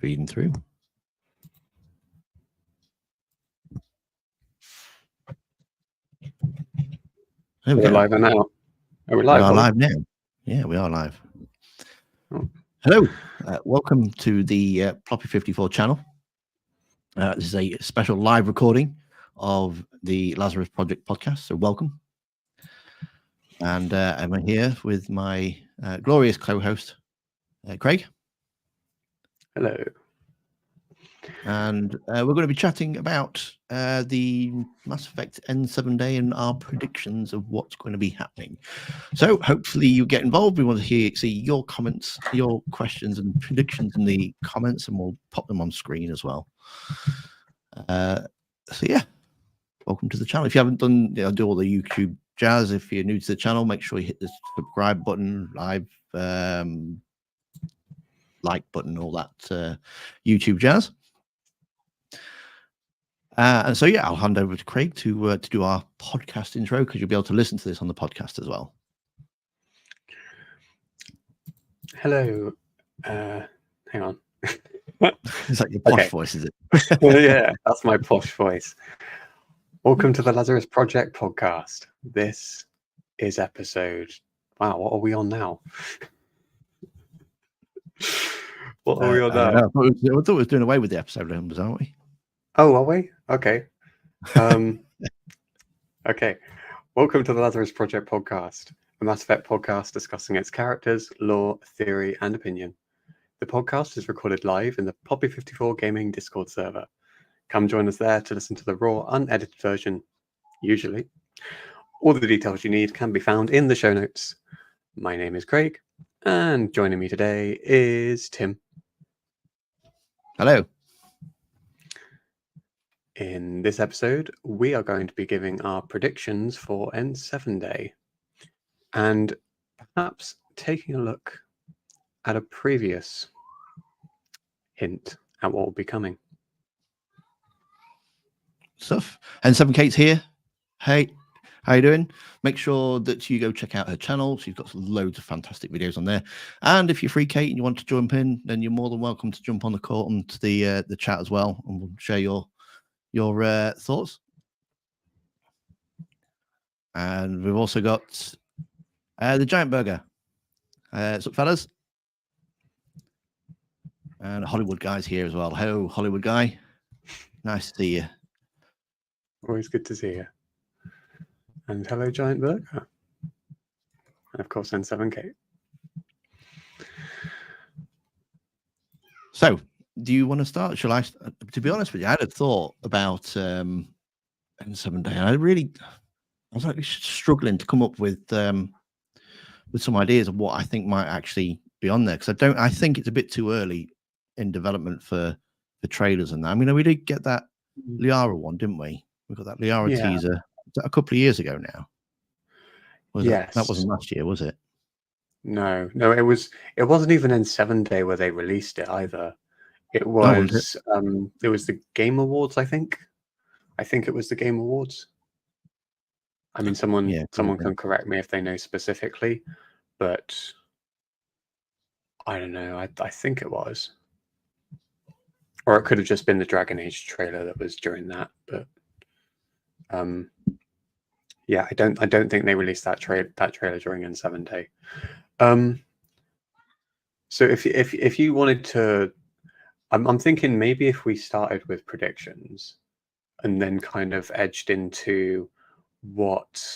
Feeding through. There we We're go. live now. Are we We live? are live now. Yeah, we are live. Oh. Hello. Welcome to the Ploppy 54 channel. This is a special live recording of the Lazarus Project podcast. So welcome. And I'm here with my glorious co-host, Craig. Hello. And we're going to be chatting about the Mass Effect N7 Day and our predictions of what's going to be happening. So hopefully you get involved. We want to see your comments, your questions and predictions in the comments, and we'll pop them on screen as well. So yeah, welcome to the channel. If you haven't done, do all the YouTube jazz. If you're new to the channel, make sure you hit the subscribe button, like button, all that YouTube jazz. And so, yeah, I'll hand over to Craig to do our podcast intro, because you'll be able to listen to this on the podcast as well. Hello. Hang on. Is that your posh voice, is it? Yeah, that's my posh voice. Welcome to the Lazarus Project podcast. This is episode... Wow, what are we on now? What are we on now? I thought we were doing away with the episode numbers, aren't we? Oh, are we? Okay. Okay. Welcome to the Lazarus Project podcast, a Mass Effect podcast discussing its characters, lore, theory, and opinion. The podcast is recorded live in the Ploppy 54 Gaming Discord server. Come join us there to listen to the raw, unedited version, usually. All the details you need can be found in the show notes. My name is Craig, and joining me today is Tim. Hello. In this episode, we are going to be giving our predictions for N7 Day and perhaps taking a look at a previous hint at what will be coming. Stuff. And 7Kate's here. Hey, how you doing? Make sure that you go check out her channel. She's got loads of fantastic videos on there. And if you're free, Kate, and you want to jump in, then you're more than welcome to jump on the call onto the chat as well, and we'll share your thoughts. And we've also got the Giant Burger. What's up, fellas? And Hollywood Guy's here as well. Hello, Hollywood Guy. Nice to see you. Always good to see you. And hello, Giant Burger. And of course, N7K. So, do you want to start? Shall I? To be honest with you, I had a thought about N7 Day, and I was like struggling to come up with some ideas of what I think might actually be on there, because I think it's a bit too early in development for trailers and that. I mean, we did get that Liara one, didn't we? We got that Liara teaser a couple of years ago now. Yes, that wasn't last year, was it? No, it wasn't even N7 Day where they released it either. It was it was the Game Awards, I think. I think it was the Game Awards. I mean, someone can correct me if they know specifically, but I don't know. I think it was, or it could have just been the Dragon Age trailer that was during that. But yeah, I don't think they released that trailer during N7 Day. So if you wanted to. I'm thinking maybe if we started with predictions and then kind of edged into what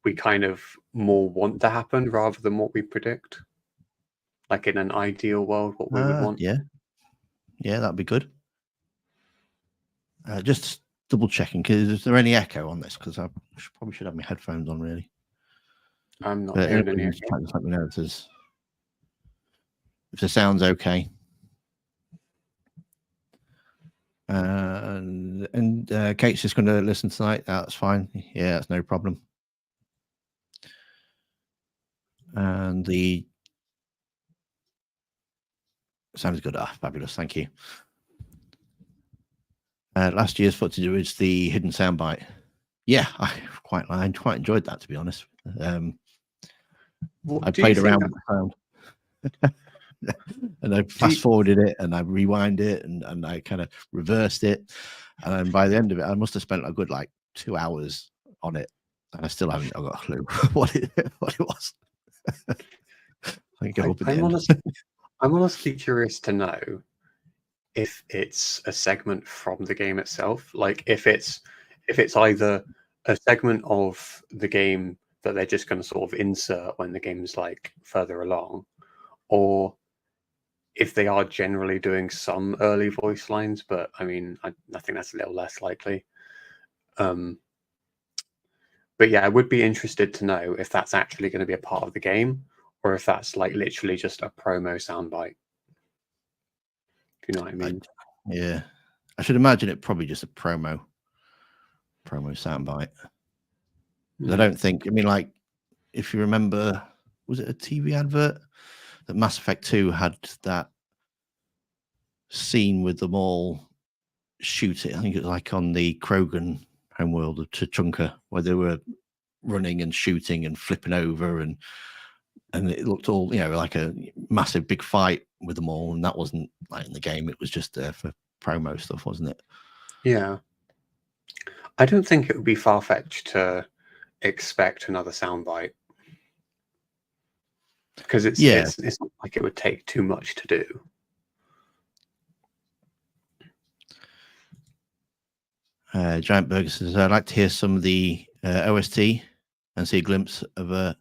we kind of more want to happen rather than what we predict. Like in an ideal world, what we would want. Yeah, that'd be good. Just double checking, because is there any echo on this? Because I probably should have my headphones on, really. I'm not hearing any echo. Just let me know if the sound's okay. And Kate's just going to listen tonight. That's fine. Yeah, that's no problem. And the sounds good. Fabulous. Thank you. Last year's footage was the hidden soundbite. Yeah, I quite enjoyed that, to be honest. I played around with the sound. And I fast forwarded it and I rewind it and I kind of reversed it. And then by the end of it, I must have spent a good like 2 hours on it. And I still haven't got a clue what it was. I give up at the end. I'm honestly curious to know if it's a segment from the game itself, like if it's either a segment of the game that they're just going to sort of insert when the game's like further along, or if they are generally doing some early voice lines. But I mean, I think that's a little less likely. But yeah, I would be interested to know if that's actually going to be a part of the game, or if that's like literally just a promo soundbite. You know what I mean? Yeah, I should imagine it probably just a promo soundbite. I don't think. I mean, like, if you remember, was it a TV advert that Mass Effect 2 had that scene with them all shooting? I think it was like on the Krogan homeworld of Tuchanka, where they were running and shooting and flipping over, and it looked all, you know, like a massive big fight with them all, and that wasn't like in the game. It was just there for promo stuff, wasn't it? Yeah. I don't think it would be far-fetched to expect another soundbite, because it's not like it would take too much to do. Giant Burger says, I'd like to hear some of the OST and see a glimpse of a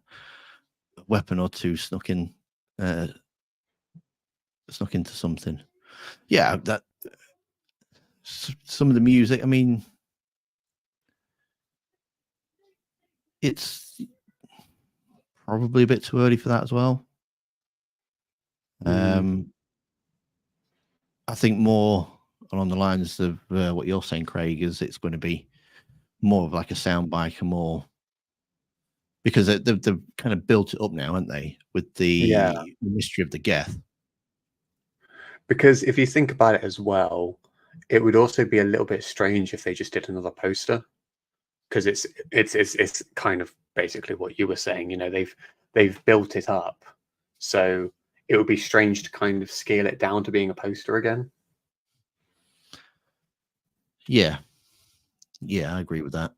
weapon or two snuck into something. Yeah, that some of the music. I mean, it's probably a bit too early for that as well. I think more along the lines of what you're saying, Craig, is it's going to be more of like a soundbite and more, because they've kind of built it up now, haven't they, with the mystery of the Geth. Because if you think about it as well, it would also be a little bit strange if they just did another poster, because it's kind of basically what you were saying. You know, they've built it up, so it would be strange to kind of scale it down to being a poster again. Yeah, I agree with that.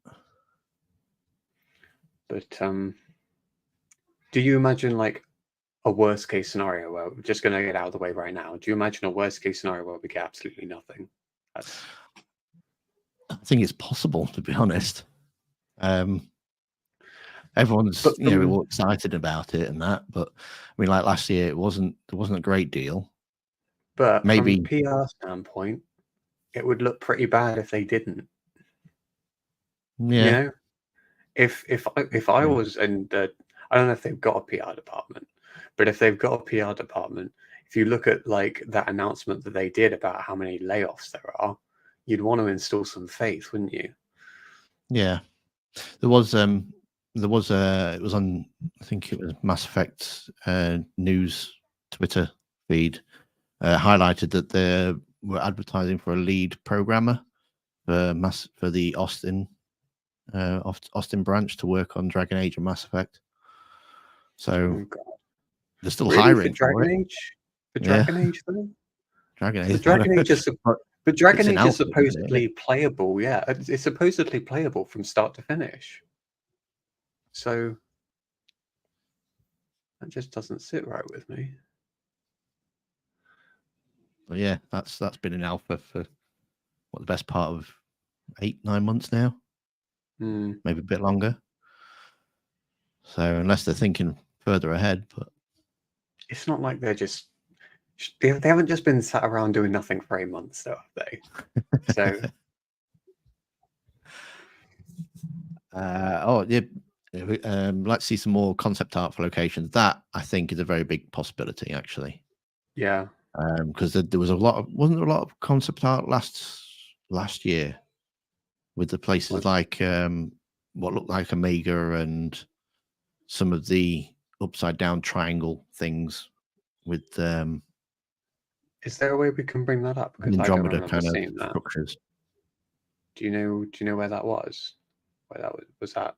But do you imagine like a worst case scenario where we're just going to get out of the way right now? Do you imagine a worst case scenario where we get absolutely nothing? I think it's possible, to be honest. Everyone's all excited about it and that, but I mean, like last year, there wasn't a great deal. But maybe from a PR standpoint, it would look pretty bad if they didn't. Yeah. You know, if I was in the, I don't know if they've got a PR department, but if they've got a PR department, if you look at like that announcement that they did about how many layoffs there are, you'd want to instill some faith, wouldn't you? Yeah, it was on, I think it was Mass Effect news Twitter feed, highlighted that they were advertising for a lead programmer for the Austin branch to work on Dragon Age and Mass Effect. So they're still hiring for Dragon Age. For Dragon Age, though. Dragon Age. Dragon Age is but Dragon Age is supposedly playable. Yeah, it's supposedly playable from start to finish. So that just doesn't sit right with me. But yeah, that's been in alpha for the best part of 8-9 months now, maybe a bit longer. So unless they're thinking further ahead, but it's not like they're just they haven't just been sat around doing nothing for 8 months, though, have they? So let's see some more concept art for locations. That I think is a very big possibility, actually. Yeah. Because there was wasn't there a lot of concept art last year with the places like what looked like Omega and some of the upside down triangle things with is there a way we can bring that up? Because Andromeda kind of structures. Do you know where that was? Where that was that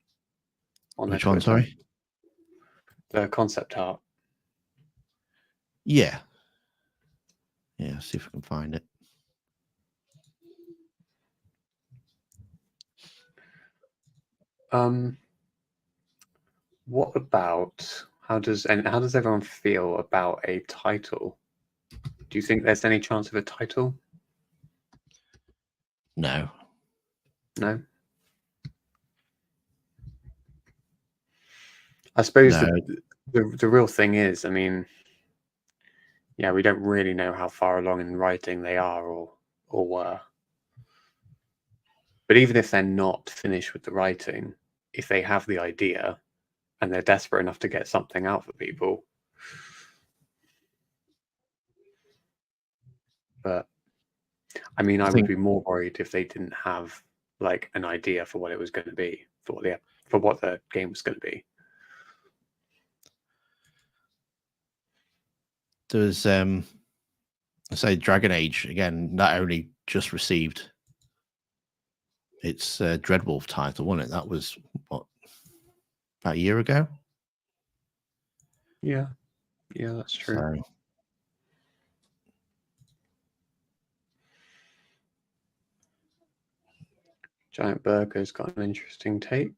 on which one? Sorry, the concept art. Yeah, Yeah, see if I can find it. What about how does everyone feel about a title? Do you think there's any chance of a title? No. No. I suppose No. the real thing is, I mean, yeah, we don't really know how far along in writing they are or were. But even if they're not finished with the writing, if they have the idea and they're desperate enough to get something out for people, but I mean, I would be more worried if they didn't have like an idea for what it was going to be, for what the game was going to be. There's I say Dragon Age again. Not only just received its Dreadwolf title, wasn't it? That was what, about a year ago. Yeah, that's true. So, Giant Burger's got an interesting take.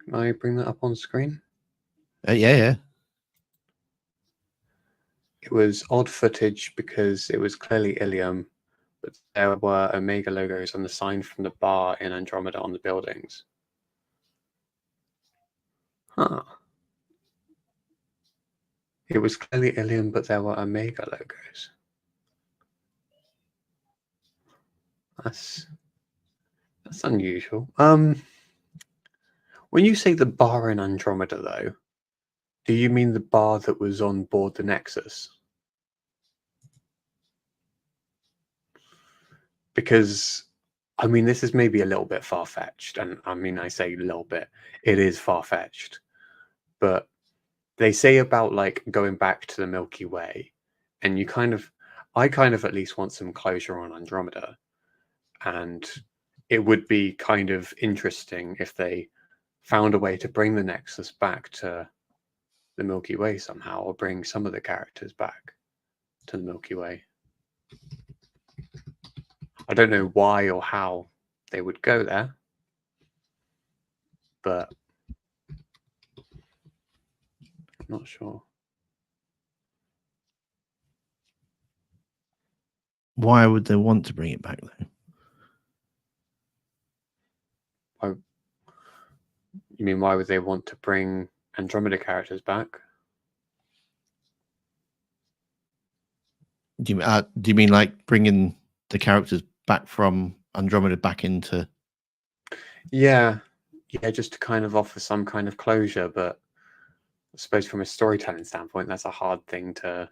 Can I bring that up on screen? yeah. It was odd footage because it was clearly Ilium, but there were Omega logos on the sign from the bar in Andromeda on the buildings. Huh. It was clearly Ilium, but there were Omega logos. That's unusual. When you say the bar in Andromeda, though, do you mean the bar that was on board the Nexus? Because, I mean, this is maybe a little bit far-fetched, and I mean, I say a little bit, it is far-fetched, but they say about like going back to the Milky Way, and I kind of at least want some closure on Andromeda, and it would be kind of interesting if they found a way to bring the Nexus back to the Milky Way somehow, or bring some of the characters back to the Milky Way. I don't know why or how they would go there, but I'm not sure. Why would they want to bring it back though? You mean why would they want to bring Andromeda characters back? Do you mean like bringing the characters back from Andromeda back into? Yeah, just to kind of offer some kind of closure, but I suppose from a storytelling standpoint, that's a hard thing to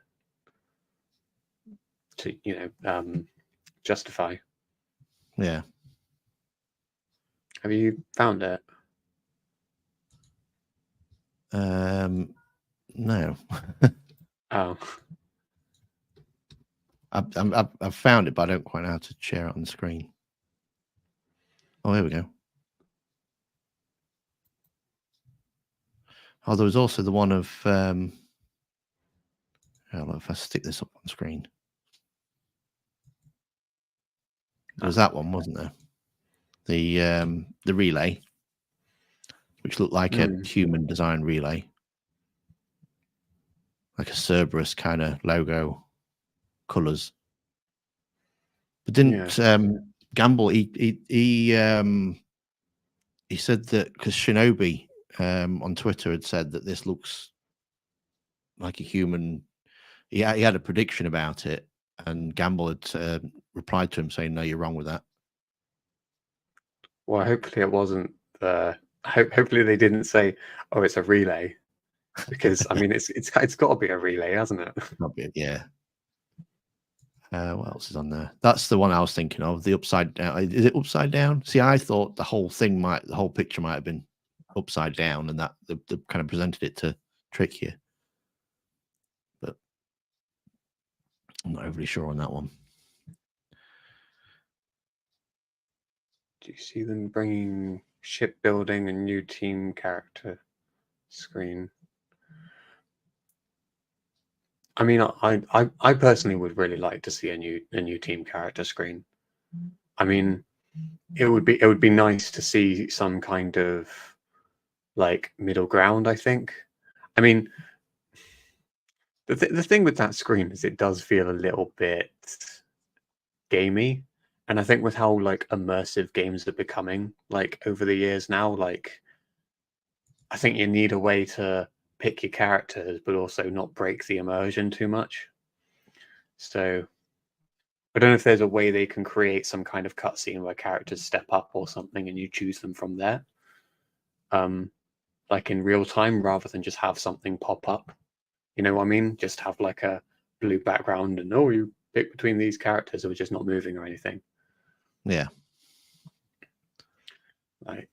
justify. Yeah. Have you found it? No. Oh. I've found it, but I don't quite know how to share it on the screen. Oh, here we go. Oh, there was also the one of if I stick this up on screen. There was that one, wasn't there? The relay, which looked like a human design relay, like a Cerberus kind of logo colors. But didn't Gamble? He said that because Shinobi on Twitter had said that this looks like a human. He had a prediction about it, and Gamble had replied to him saying, "No, you're wrong with that." Well, hopefully it wasn't the. Hopefully they didn't say, "Oh, it's a relay," because I mean, it's got to be a relay, hasn't it? Yeah. What else is on there? That's the one I was thinking of. The upside down. Is it upside down? See, I thought the whole picture might have been upside down, and that they kind of presented it to trick you. But I'm not overly sure on that one. Do you see them bringing shipbuilding and new team character screen? I mean, I personally would really like to see a new team character screen. I mean, it would be nice to see some kind of like middle ground, I think. I mean, the thing with that screen is it does feel a little bit gamey, and I think with how like immersive games are becoming like over the years now, like I think you need a way to pick your characters but also not break the immersion too much. So I don't know if there's a way they can create some kind of cutscene where characters step up or something and you choose them from there. Like in real time rather than just have something pop up. You know what I mean? Just have like a blue background and you pick between these characters who are just not moving or anything. Yeah. Like,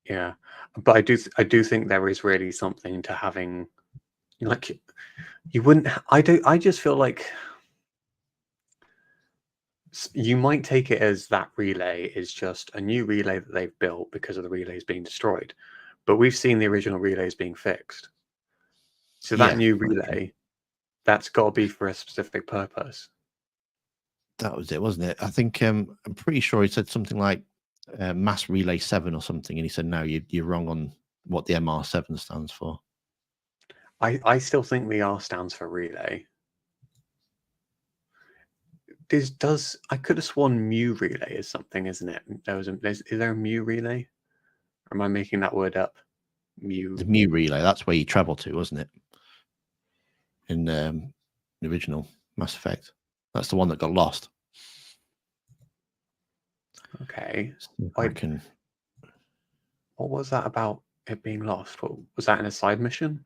yeah. But I do think there is really something to having like you wouldn't I just feel like you might take it as that relay is just a new relay that they've built because of the relays being destroyed. But we've seen the original relays being fixed. So that new relay, that's got to be for a specific purpose. That was it, wasn't it? I think I'm pretty sure he said something like Mass Relay 7 or something, and he said, no, you're wrong on what the MR7 stands for. I still think the R stands for relay. I could have sworn Mu relay is something, isn't it? Is there a Mu relay? Or am I making that word up? Mu. The Mu Relay, that's where you travel to, wasn't it? In the original Mass Effect. That's the one that got lost. Okay. What was that about it being lost? Was that in a side mission?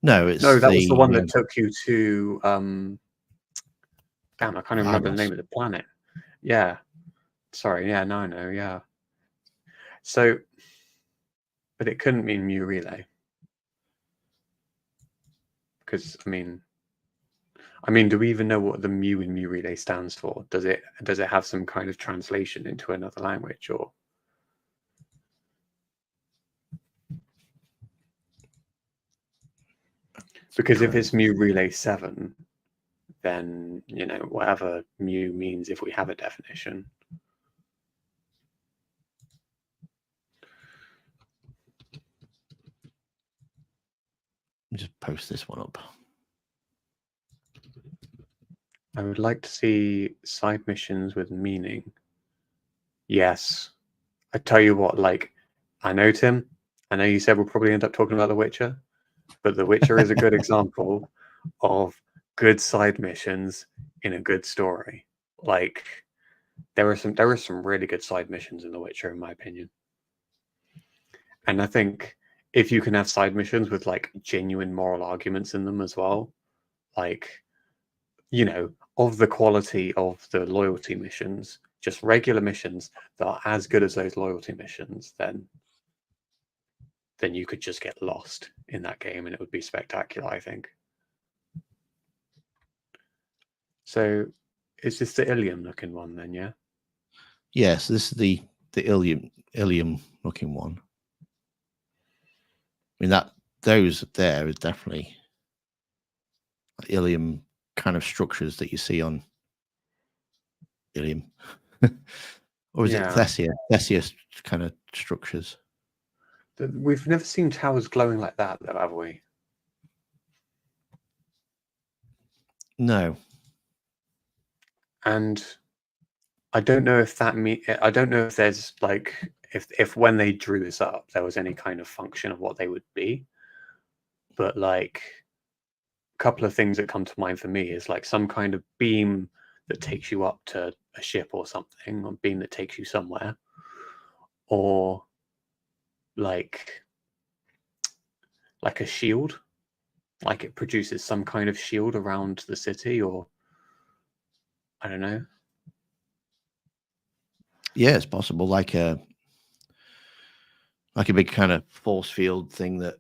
No, that was the one that took you to damn, I can't even remember the name of the planet. Yeah. Sorry, yeah, no, I know, yeah. So but it couldn't mean Mu relay. Because I mean, do we even know what the Mu in Mu relay stands for? Does it have some kind of translation into another language or? Because if it's Mu relay 7, then whatever Mu means if we have a definition. Just post this one up. I would like to see side missions with meaning. Yes. I tell you what, like, I know, Tim, I know you said we'll probably end up talking about The Witcher, but The Witcher is a good example of good side missions in a good story. Like, there were some really good side missions in The Witcher, in my opinion. And I think if you can have side missions with like genuine moral arguments in them as well, like, of the quality of the loyalty missions, just regular missions that are as good as those loyalty missions, then you could just get lost in that game and it would be spectacular, I think. So is this the Ilium looking one then, yeah? Yes, this is the Ilium looking one. I mean, those there is definitely Ilium kind of structures that you see on Ilium. Or is it Theseus kind of structures? We've never seen towers glowing like that, though, have we? No. And I don't know if I don't know if there's like if when they drew this up there was any kind of function of what they would be. But like a couple of things that come to mind for me is like some kind of beam that takes you up to a ship or something, or beam that takes you somewhere, or like a shield, like it produces some kind of shield around the city, or I don't know. Yeah, it's possible, like a big kind of force field thing, that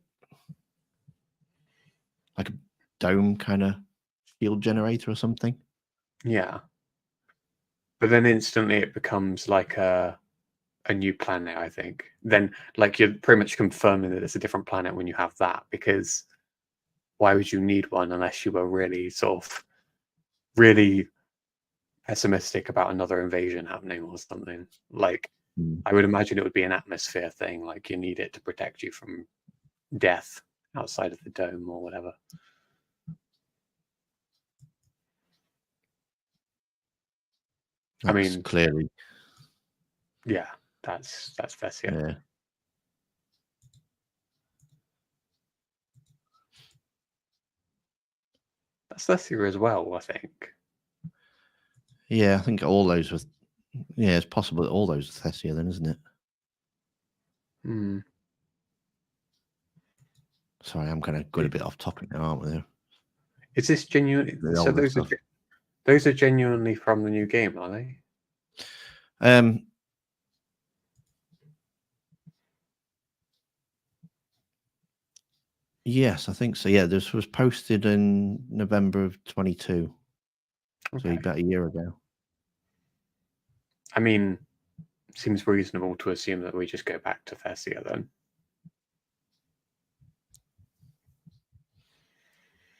like a dome kind of shield generator or something. Yeah. But then instantly it becomes like a new planet, I think. Then like you're pretty much confirming that it's a different planet when you have that, because why would you need one unless you were really sort of really pessimistic about another invasion happening or something? Like I would imagine it would be an atmosphere thing, like you need it to protect you from death outside of the dome or whatever. That's I mean, clearly, yeah, that's Thessia. yeah. That's Thessia as well, I think. Yeah, I think all those were. Yeah, it's possible that all those are Thessia, then, isn't it? Hmm. Sorry, I'm kind of going a bit off topic now, aren't we? Is this genuine? The So older stuff. those are genuinely from the new game, are they? Yes, I think so. Yeah, this was posted in November of 22, so Okay. about a year ago. I mean, seems reasonable to assume that we just go back to Thessia then.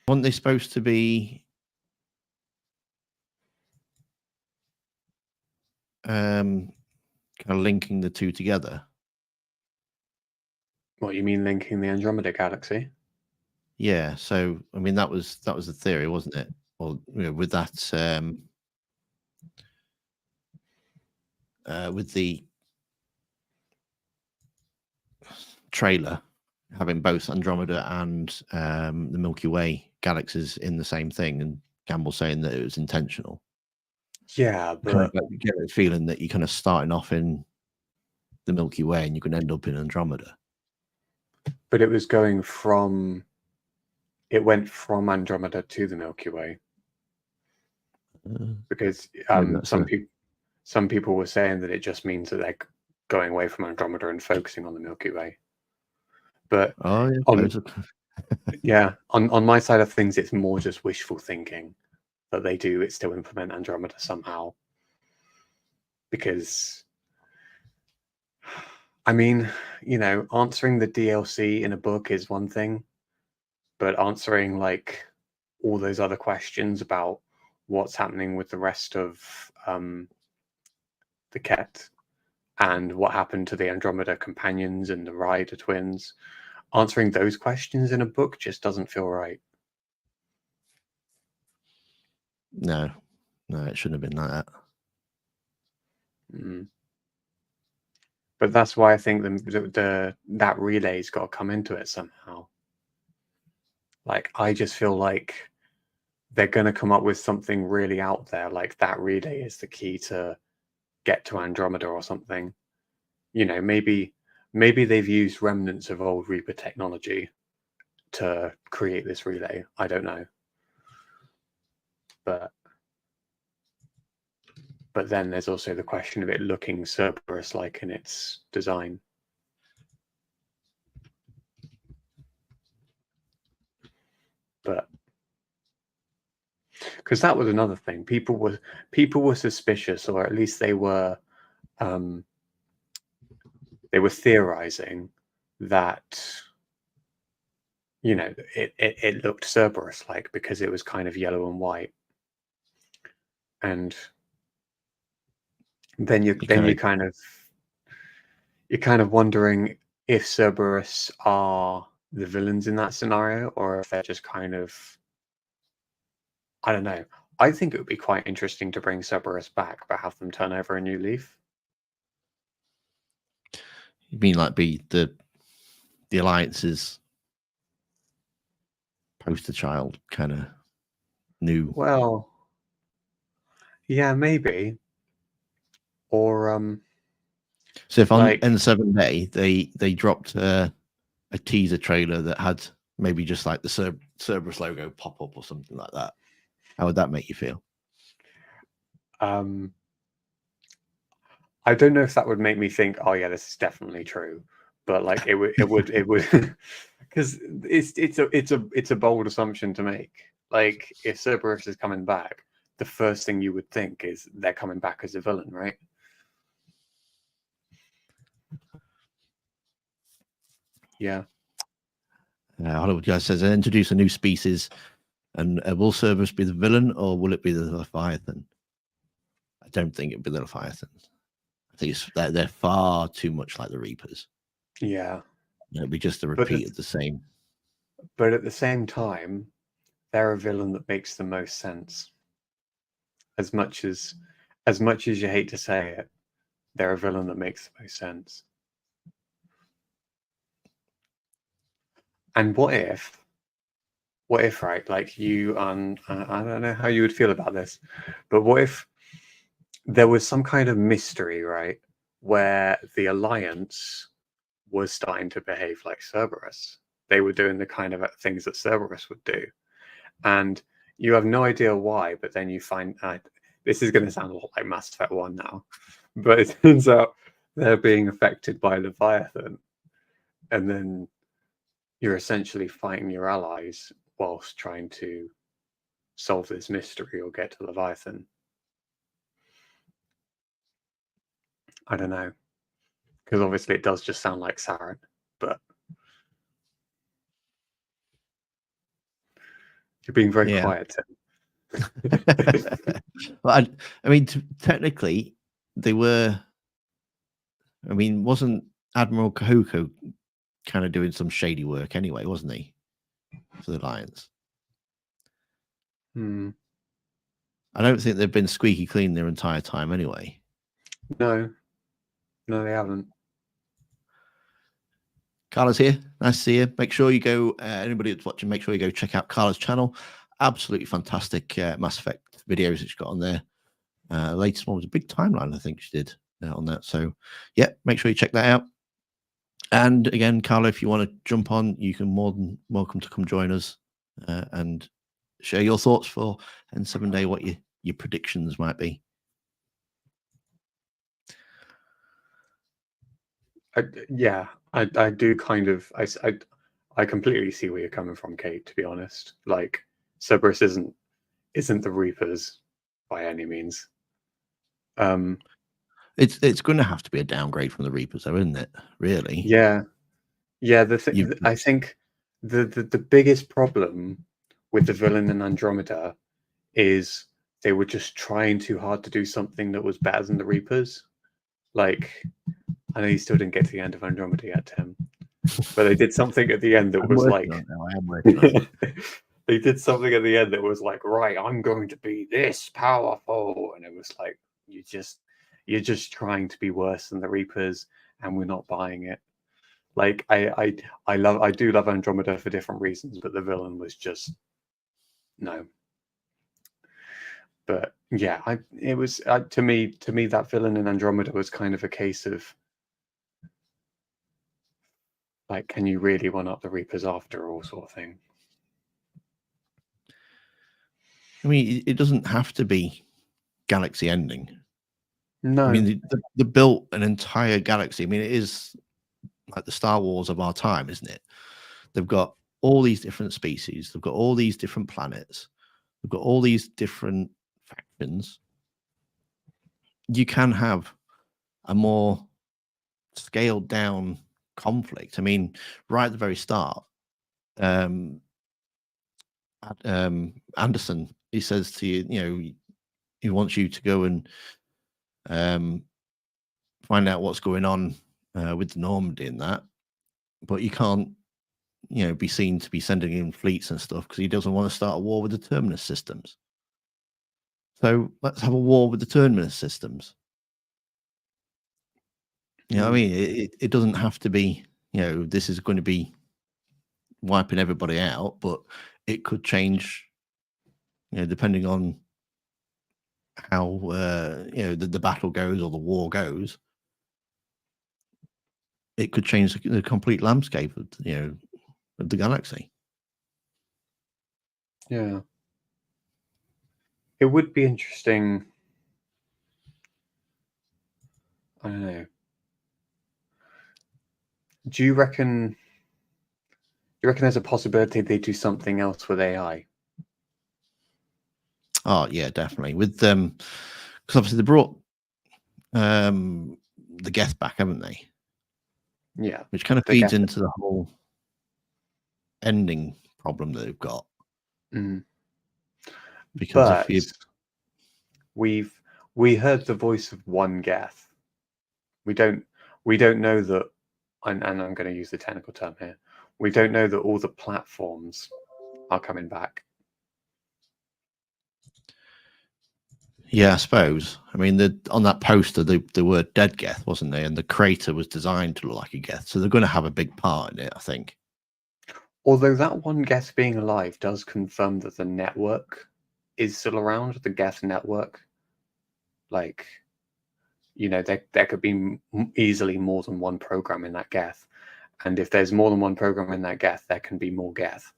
Weren't they supposed to be kind of linking the two together? What, you mean linking the Andromeda Galaxy? Yeah, so I mean that was the theory, wasn't it? Or with that with the trailer having both Andromeda and the Milky Way galaxies in the same thing, and Campbell saying that it was intentional. Yeah, Kind of but like you get a feeling that you're kind of starting off in the Milky Way and you can end up in Andromeda. but it was going from. It went from Andromeda to the Milky Way because some people were saying that it just means that they're going away from Andromeda and focusing on the Milky Way. But yeah, on my side of things, it's more just wishful thinking that they do it still implement Andromeda somehow. Because, I mean, answering the DLC in a book is one thing, but answering like all those other questions about what's happening with the rest of the Ket and what happened to the Andromeda companions and the Ryder twins, answering those questions in a book just doesn't feel right. No, it shouldn't have been like that. But that's why I think that relay's got to come into it somehow. Like, I just feel like they're going to come up with something really out there, like that relay is the key to get to Andromeda or something. Maybe they've used remnants of old Reaper technology to create this relay. I don't know. But then there's also the question of it looking Cerberus-like in its design. But because that was another thing, people were suspicious, or at least they were theorizing that it looked Cerberus-like because it was kind of yellow and white, and then you're kind of wondering if Cerberus are the villains in that scenario, or if they're just kind of, I don't know. I think it would be quite interesting to bring Cerberus back, but have them turn over a new leaf. You mean like be the Alliance's poster child, kind of new? Well, yeah, maybe. Or so if on like N7 Day they dropped a teaser trailer that had maybe just like the Cerberus logo pop up or something like that, how would that make you feel? I don't know if that would make me think, oh yeah, this is definitely true, but like it would because it's a bold assumption to make. Like, if Cerberus is coming back, the first thing you would think is they're coming back as a villain, right? Yeah. Hollywood Guy says, introduce a new species, and will Cerberus be the villain, or will it be the Leviathan? I don't think it'd be the Leviathan. I think they're far too much like the Reapers. Yeah. It'd be just a repeat of the same. But at the same time, they're a villain that makes the most sense. As much as you hate to say it, they're a villain that makes the most sense. And what if, right, like you, I don't know how you would feel about this, but what if there was some kind of mystery, right, where the Alliance was starting to behave like Cerberus? They were doing the kind of things that Cerberus would do. And you have no idea why, but then you find, this is going to sound a lot like Mass Effect 1 now, but it turns out they're being affected by Leviathan. And then you're essentially fighting your allies whilst trying to solve this mystery or get to Leviathan. I don't know. Because obviously it does just sound like Saren, but you're being very quiet, Tim. Well, I mean, technically, they were. I mean, wasn't Admiral Kahuko kind of doing some shady work anyway, wasn't he, for the Alliance? I don't think they've been squeaky clean their entire time anyway. No, they haven't. Carla's here. Nice to see you. Make sure you go, anybody that's watching, make sure you go check out Carla's channel. Absolutely fantastic Mass Effect videos that she's got on there. The latest one was a big timeline, I think she did on that. So, yeah, make sure you check that out. And again, Carla, if you want to jump on, you can more than welcome to come join us and share your thoughts for N7 Day, what your predictions might be. I do kind of, I completely see where you're coming from, Kate, to be honest. Like, Cerberus isn't the Reapers by any means. It's going to have to be a downgrade from the Reapers, though, isn't it? Really? Yeah. I think the biggest problem with the villain in Andromeda is they were just trying too hard to do something that was better than the Reapers. Like, I know you still didn't get to the end of Andromeda yet, Tim, but they did something at the end that was like, I am working on it. They did something at the end that was like, right, I'm going to be this powerful, and it was like, you're just trying to be worse than the Reapers, and we're not buying it. Like, I do love Andromeda for different reasons, but the villain was just no. But yeah, it was to me that villain in Andromeda was kind of a case of like, can you really one up the Reapers after all, sort of thing. I mean, it doesn't have to be galaxy ending. No, I mean, they built an entire galaxy. I mean, it is like the Star Wars of our time, isn't it? They've got all these different species. They've got all these different planets. They've got all these different factions. You can have a more scaled down conflict. I mean, right at the very start, Anderson, he says to you, you know, he wants you to go and find out what's going on with the Normandy and that, but you can't, you know, be seen to be sending in fleets and stuff because he doesn't want to start a war with the Terminus systems. So let's have a war with the Terminus systems. You know what I mean? It doesn't have to be, you know, this is going to be wiping everybody out, but it could change, you know, depending on how, you know, the battle goes or the war goes. It could change the complete landscape of, you know, of the galaxy. Yeah. It would be interesting. I don't know. Do you reckon there's a possibility they do something else with AI? Oh yeah, definitely. With because obviously they brought the Geth back, haven't they? Yeah, Which kind of the feeds Geth. into the whole ending problem that they've got. Mm. Because if But you we heard the voice of one Geth. We don't know that, and I'm going to use the technical term here. We don't know that all the platforms are coming back. Yeah, I suppose. I mean, on that poster, the word "dead Geth," wasn't there? And the crater was designed to look like a Geth, so they're going to have a big part in it, I think. Although that one Geth being alive does confirm that the network is still around, the Geth network. Like, there could be easily more than one program in that Geth. And if there's more than one program in that Geth, there can be more Geth.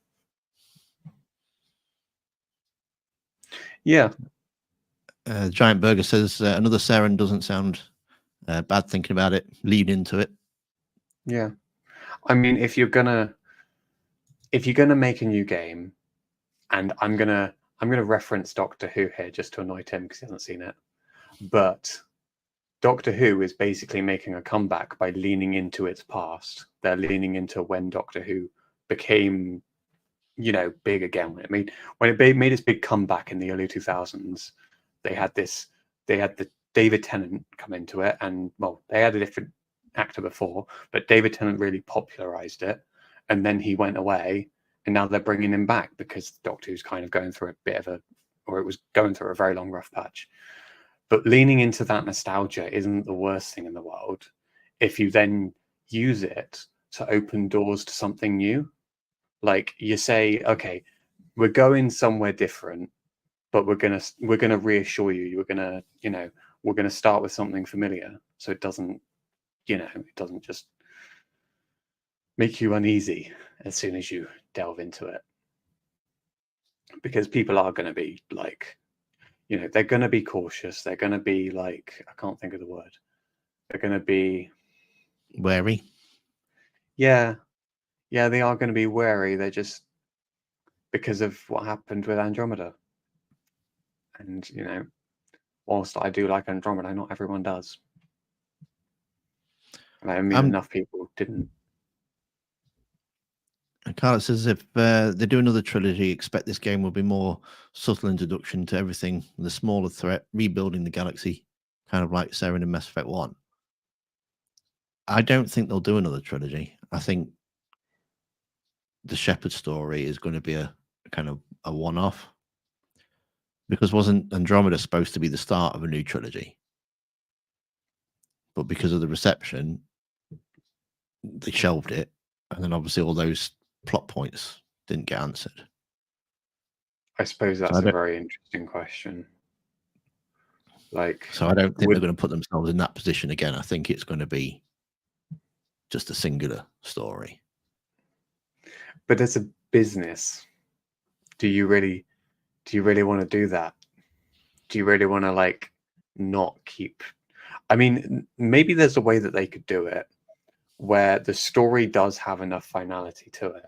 Yeah. Giant Burger says another Saren doesn't sound bad thinking about it. Lead into it. Yeah. I mean, if you're gonna make a new game, and I'm gonna reference Doctor Who here just to annoy Tim because he hasn't seen it, but Doctor Who is basically making a comeback by leaning into its past. They're leaning into when Doctor Who became, big again. When it made its big comeback in the early 2000s, they had the David Tennant come into it, and well, they had a different actor before, but David Tennant really popularized it, and then he went away, and now they're bringing him back because Doctor Who's kind of going through a bit of it was going through a very long rough patch. But leaning into that nostalgia isn't the worst thing in the world if you then use it to open doors to something new. Like you say, okay, we're going somewhere different, but we're gonna reassure you. We're gonna start with something familiar, so it doesn't just make you uneasy as soon as you delve into it, because people are going to be like, they're going to be cautious. They're going to be like, I can't think of the word. They're going to be Wary. Yeah, they are going to be wary. They're just because of what happened with Andromeda. And, whilst I do like Andromeda, not everyone does. I mean, enough people didn't. Carl says if they do another trilogy, expect this game will be more subtle introduction to everything, the smaller threat, rebuilding the galaxy, kind of like Saren in Mass Effect 1. I don't think they'll do another trilogy. I think the Shepard story is going to be a kind of a one-off, because wasn't Andromeda supposed to be the start of a new trilogy? But because of the reception, they shelved it, and then obviously all those plot points didn't get answered. I suppose that's a very interesting question. So I don't think they're going to put themselves in that position again. I think it's going to be just a singular story. But as a business, do you really want to do that? Do you really want to not keep? I mean, maybe there's a way that they could do it where the story does have enough finality to it,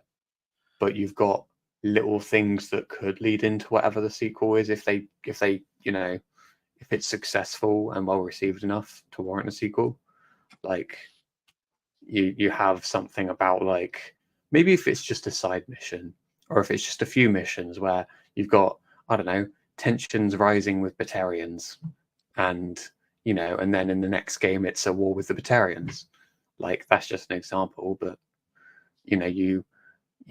but you've got little things that could lead into whatever the sequel is if it's successful and well received enough to warrant a sequel. Like you have something about maybe if it's just a side mission, or if it's just a few missions where you've got, I don't know, tensions rising with Batarians, and and then in the next game it's a war with the Batarians. That's just an example, but you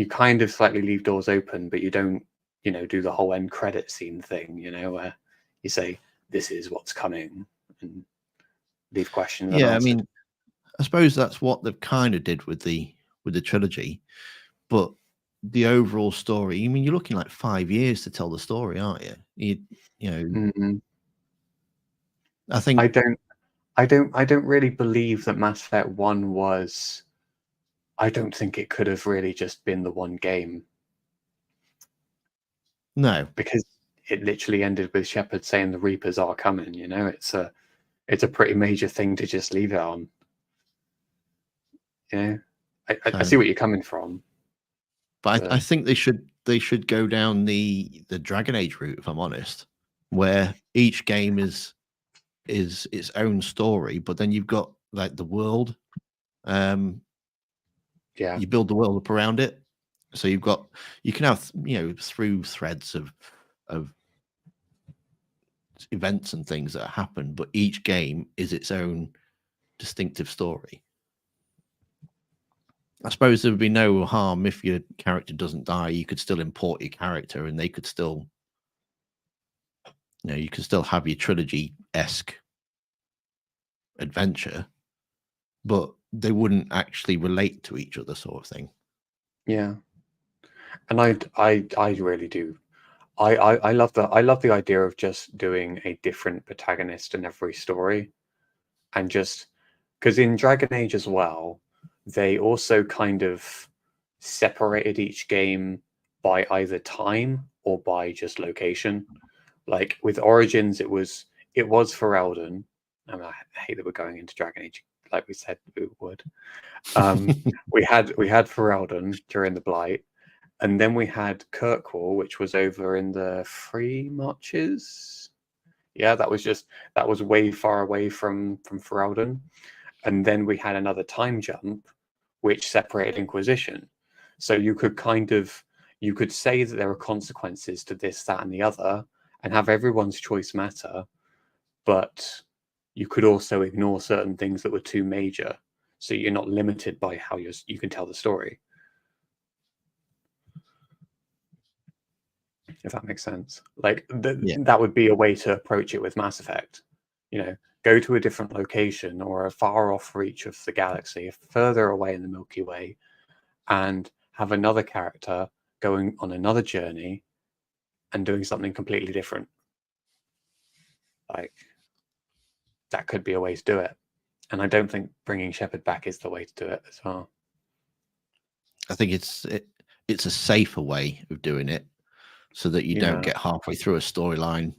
kind of slightly leave doors open, but you don't do the whole end credit scene thing, where you say this is what's coming and leave questions unanswered. I mean, I suppose that's what they've kind of did with the trilogy, but the overall story, I mean, you're looking like 5 years to tell the story, aren't you? I think I don't really believe that Mass Effect 1 was. I don't think it could have really just been the one game. No, because it literally ended with Shepard saying the Reapers are coming. It's a pretty major thing to just leave it on. I see what you're coming from, but I think they should go down the Dragon Age route, if I'm honest. where each game is its own story, but then you've got like the world. Yeah. You build the world up around it, so you can have through threads of events and things that happen, but each game is its own distinctive story. I suppose there would be no harm if your character doesn't die. You could still import your character, and they could still, you could still have your trilogy-esque adventure, but they wouldn't actually relate to each other, sort of thing. Yeah, and I really do. I love the idea of just doing a different protagonist in every story, and just because in Dragon Age as well, they also kind of separated each game by either time or by just location. Like with Origins, it was Ferelden. I hate that we're going into Dragon Age like we said we would. we had Ferelden during the Blight, and then we had Kirkwall, which was over in the Free Marches. Yeah, that was way far away from Ferelden. And then we had another time jump, which separated Inquisition. So you could say that there are consequences to this, that, and the other, and have everyone's choice matter, but you could also ignore certain things that were too major, so you're not limited by how you can tell the story. If that makes sense. Like that would be a way to approach it with Mass Effect. Go to a different location or a far off reach of the galaxy, further away in the Milky Way, and have another character going on another journey and doing something completely different. Like, that could be a way to do it. And I don't think bringing Shepard back is the way to do it as well. I think it's a safer way of doing it, so that you don't get halfway through a storyline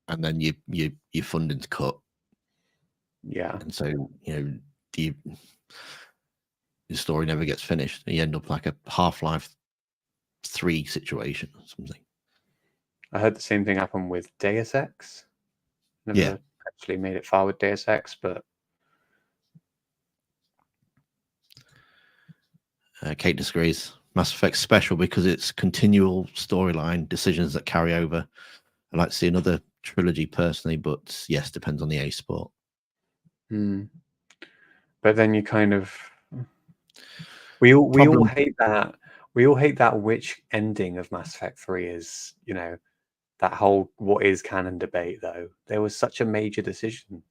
and then your funding's cut. Yeah. And so, the story never gets finished. You end up like a Half-Life 3 situation or something. I heard the same thing happen with Deus Ex. Never actually made it far with Deus Ex, but Kate disagrees. Mass Effect special because it's continual storyline decisions that carry over. I'd like to see another trilogy personally, but yes, depends on the A sport. But then you kind of we all hate that. We all hate that which ending of Mass Effect 3 is, that whole what is canon debate, though. There was such a major decision,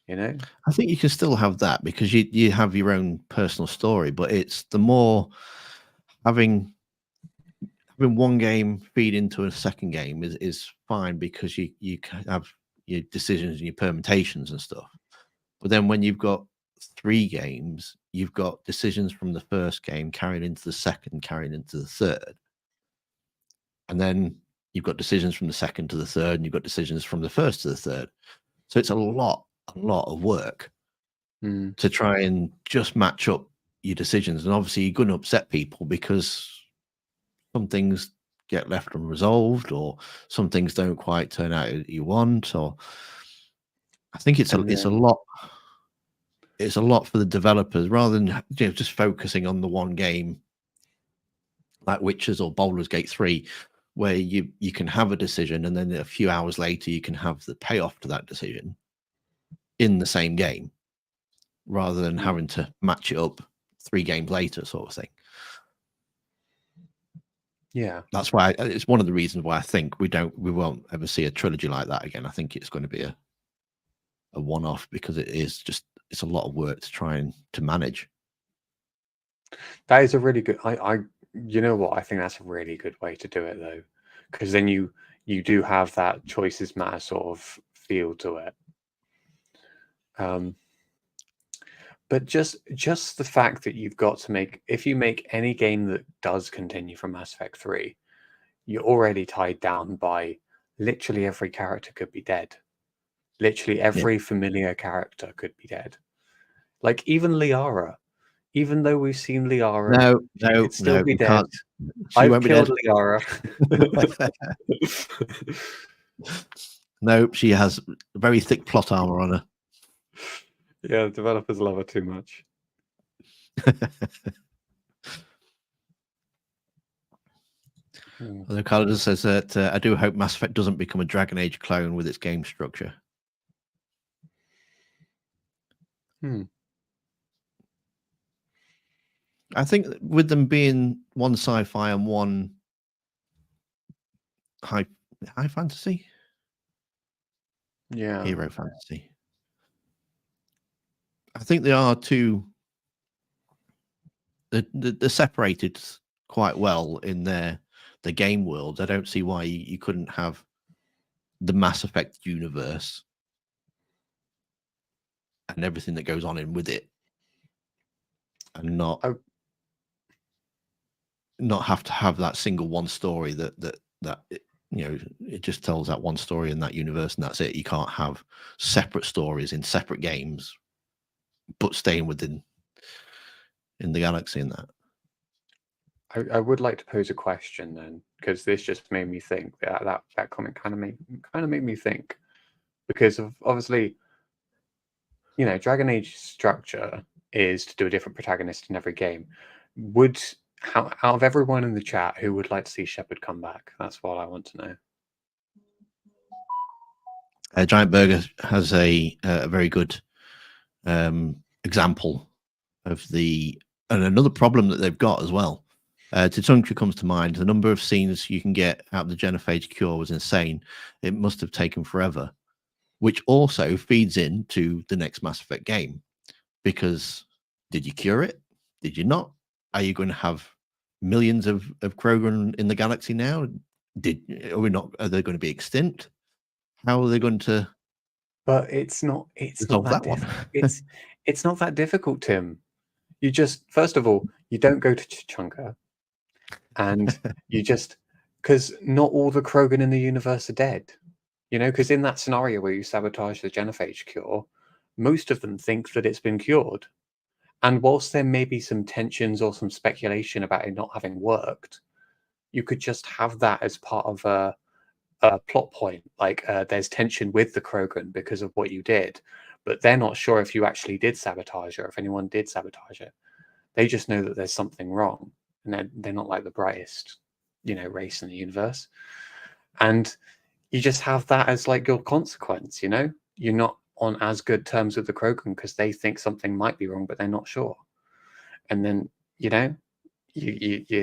I think you can still have that because you have your own personal story, but it's the more having one game feed into a second game is fine because you can have your decisions and your permutations and stuff. But then when you've got 3 games, you've got decisions from the first game carried into the second, carried into the third. And then you've got decisions from the second to the third, and you've got decisions from the first to the third. So it's a lot of work to try and just match up your decisions. And obviously you're going to upset people because some things get left unresolved, or some things don't quite turn out as you want. Or I think it's a lot. It's a lot for the developers rather than just focusing on the one game like Witchers or Baldur's Gate 3, where you can have a decision and then a few hours later you can have the payoff to that decision in the same game, rather than having to match it up 3 games later, sort of thing. Yeah, that's why it's one of the reasons why I think we won't ever see a trilogy like that again. I think it's going to be a one-off because it's a lot of work to try and to manage. That is a really good. You know what? I think that's a really good way to do it, though, because then you do have that choices matter sort of feel to it. But just the fact that you've got to if you make any game that does continue from Mass Effect 3, you're already tied down by literally every character could be dead. Literally every familiar character could be dead. Like even Liara. Even though we've seen Liara, she could still be dead. I've killed Liara. Nope, she has very thick plot armor on her. Yeah, the developers love her too much. The Carla says that I do hope Mass Effect doesn't become a Dragon Age clone with its game structure. I think with them being one sci-fi and one high fantasy, hero fantasy, I think they are two. They're separated quite well in the game world. I don't see why you couldn't have the Mass Effect universe and everything that goes on in with it, and not have to have that single one story that it just tells that one story in that universe and that's it. You can't have separate stories in separate games, but staying within the galaxy in that. I would like to pose a question then, because this just made me think. That comment kind of made me think, because of obviously, Dragon Age structure is to do a different protagonist in every game. Out of everyone in the chat, who would like to see Shepard come back? That's what I want to know. Giant Burger has a very good example of and another problem that they've got as well. Tatunka comes to mind. The number of scenes you can get out of the genophage cure was insane. It must have taken forever, which also feeds into the next Mass Effect game. Because did you cure it? Did you not? Are you going to have millions of Krogan in the galaxy now? Are they going to be extinct? How are they going to? But it's not that one. It's not that difficult, Tim. You just, first of all, you don't go to Tatunka, and you just, because not all the Krogan in the universe are dead. Because in that scenario where you sabotage the genophage cure, most of them think that it's been cured. And whilst there may be some tensions or some speculation about it not having worked, you could just have that as part of a plot point. Like there's tension with the Krogan because of what you did, but they're not sure if you actually did sabotage it or if anyone did sabotage it. They just know that there's something wrong, and they're not like the brightest, race in the universe. And you just have that as like your consequence. You're not on as good terms with the Krogan because they think something might be wrong, but they're not sure. And then you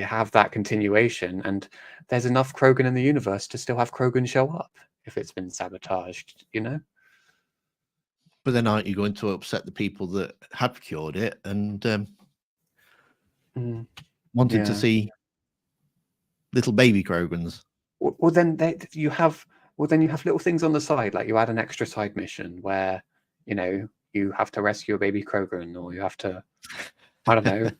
have that continuation, and there's enough Krogan in the universe to still have Krogan show up if it's been sabotaged. But then aren't you going to upset the people that have cured it and wanted to see little baby Krogans? Well, then you have little things on the side, like you add an extra side mission where you have to rescue a baby Krogan, or you have to, I don't know.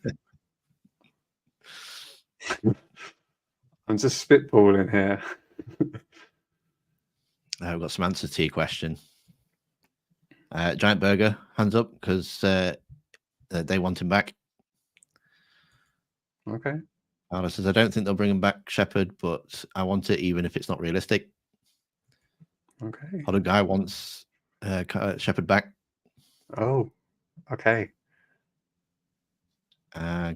I'm just spitballing here. I've got some answers to your question. Giant Burger, hands up, because they want him back. Okay. Carla says, I don't think they'll bring him back, Shepard, but I want it even if it's not realistic. Okay. Other guy wants Shepard back. Oh, okay.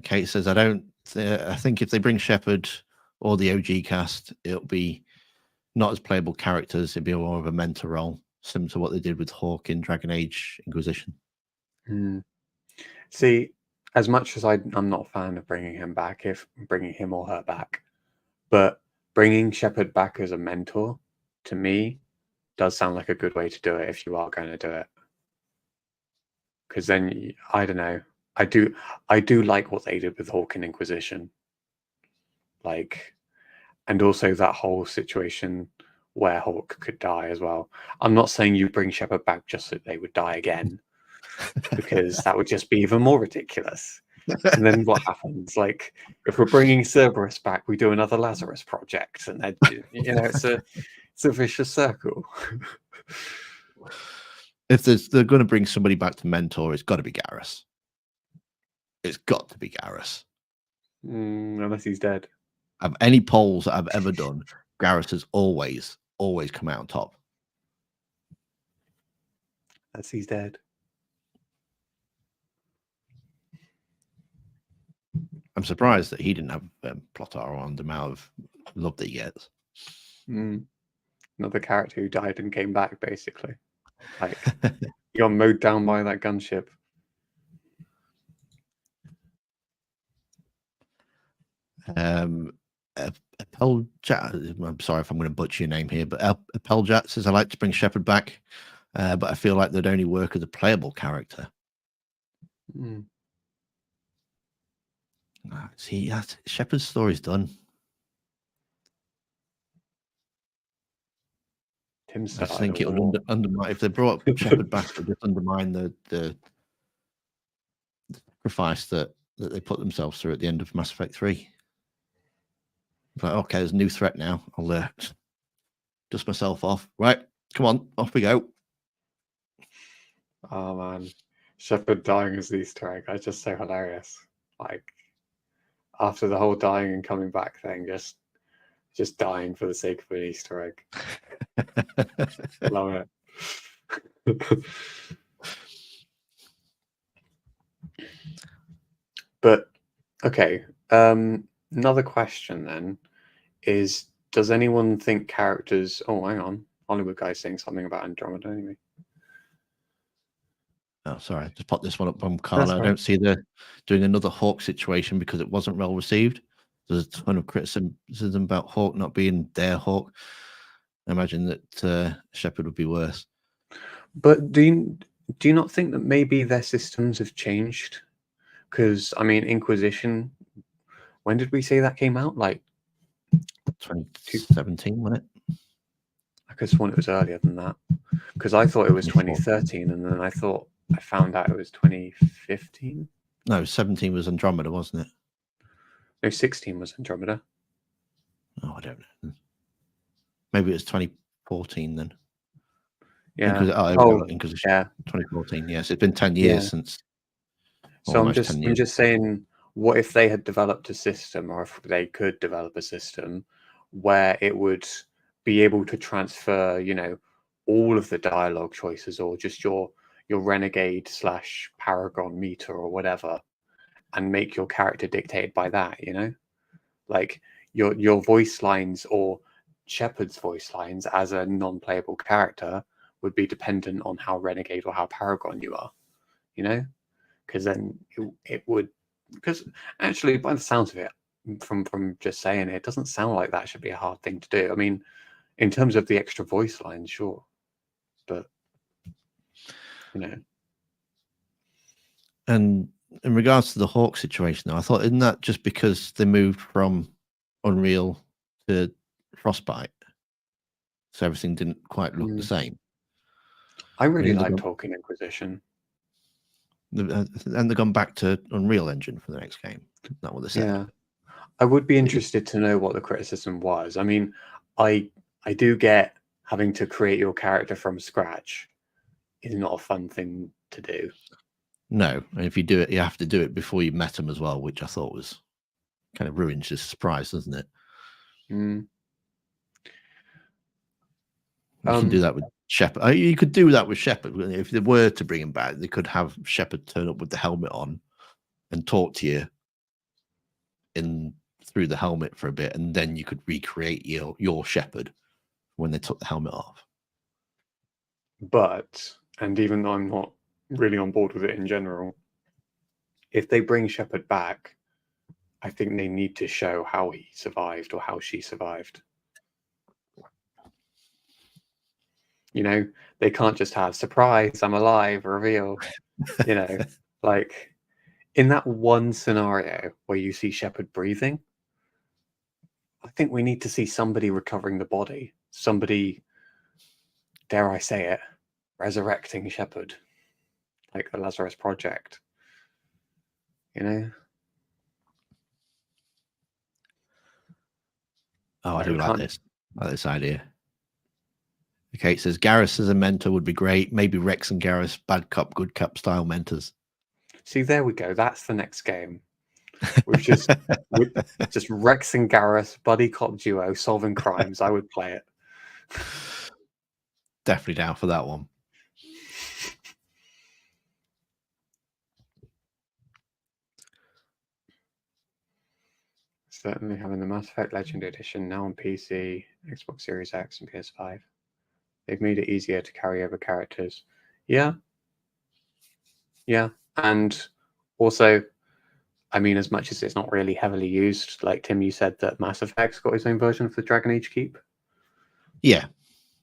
Kate says, I think if they bring Shepard or the OG cast, it'll be not as playable characters. It'll be more of a mentor role, similar to what they did with Hawk in Dragon Age Inquisition. See, as much as I'm not a fan of bringing him or her back, but bringing Shepard back as a mentor, to me, does sound like a good way to do it if you are going to do it. Because then, I don't know, I do like what they did with Hawk in Inquisition. And also that whole situation where Hawk could die as well. I'm not saying you bring Shepard back just so they would die again, because that would just be even more ridiculous. And then what happens? Like, if we're bringing Cerberus back, we do another Lazarus project, and then it's a vicious circle. If they're going to bring somebody back to mentor, it's got to be Garrus. It's got to be Garrus. Unless he's dead. Of any polls that I've ever done, Garrus has always come out on top. as he's dead. I'm surprised that he didn't have Plotaro on the amount of love that he gets. Another character who died and came back, basically. Like, he got mowed down by that gunship. I'm sorry if I'm going to butcher your name here, but Appeljack says, I like to bring Shepard back, but I feel like they'd only work as a playable character. See, Shepard's story's done. Tim I just think it would undermine, if they brought Shepard back, it would just undermine the sacrifice that they put themselves through at the end of Mass Effect 3. It's like, okay, there's a new threat now. I'll dust myself off. Right, come on, off we go. Oh man, Shepard dying as the Easter egg. That's just so hilarious. Like, after the whole dying and coming back thing, just dying for the sake of an Easter egg. Love it. But okay, another question then is: does anyone think characters? Oh, hang on, Hollywood guy's saying something about Andromeda anyway. Oh, sorry, I just popped this one up from Carla. I don't see the doing another Hawk situation because it wasn't well received. There's a ton of criticism about Hawk not being their Hawk. I imagine that Shepard would be worse. But do you not think that maybe their systems have changed? Because I mean, Inquisition. When did we say that came out? Like 2017, wasn't it? I could have sworn it was earlier than that. Because I thought it was 2013, and then I found out it was 2015. No, 17 was Andromeda, wasn't it? No, 16 was Andromeda. Oh, I don't know. Maybe it was 2014 then. Yeah. Inquisition. Yeah. 2014. Yes, it's been 10 years since. So I'm just saying, what if they had developed a system, or if they could develop a system where it would be able to transfer, all of the dialogue choices, or just your renegade / paragon meter or whatever, and make your character dictated by that, like your voice lines or Shepard's voice lines as a non-playable character would be dependent on how renegade or how paragon you are, because then it would, because actually by the sounds of it, from just saying it doesn't sound like that should be a hard thing to do. I mean, in terms of the extra voice lines, sure, but And in regards to the Hawk situation, though, I thought, isn't that just because they moved from Unreal to Frostbite, so everything didn't quite look the same? I really like talking Inquisition. And they've gone back to Unreal Engine for the next game. Is that what they said? Yeah, I would be interested to know what the criticism was. I mean, I do get having to create your character from scratch is not a fun thing to do. No, and if you do it, you have to do it before you met them as well, which I thought was kind of ruins the surprise, doesn't it? You can do that with Shepard. You could do that with Shepard. If they were to bring him back, they could have Shepard turn up with the helmet on and talk to you through the helmet for a bit, and then you could recreate your Shepard when they took the helmet off. But, and even though I'm not really on board with it in general, if they bring Shepard back, I think they need to show how he survived or how she survived. They can't just have surprise, I'm alive, reveal. Like in that one scenario where you see Shepard breathing, I think we need to see somebody recovering the body, somebody, dare I say it, resurrecting Shepard, like the Lazarus Project. Oh, I do like this. I like this idea. Okay, it says Garrus as a mentor would be great. Maybe Rex and Garrus, bad cop, good cop style mentors. See, there we go. That's the next game. With just Rex and Garrus, buddy cop duo, solving crimes. I would play it. Definitely down for that one. certainly having the Mass Effect Legendary Edition now on PC, Xbox Series X, and PS5. They've made it easier to carry over characters. Yeah. Yeah. And also, I mean, as much as it's not really heavily used, like Tim, you said that Mass Effect's got its own version for the Dragon Age Keep. Yeah,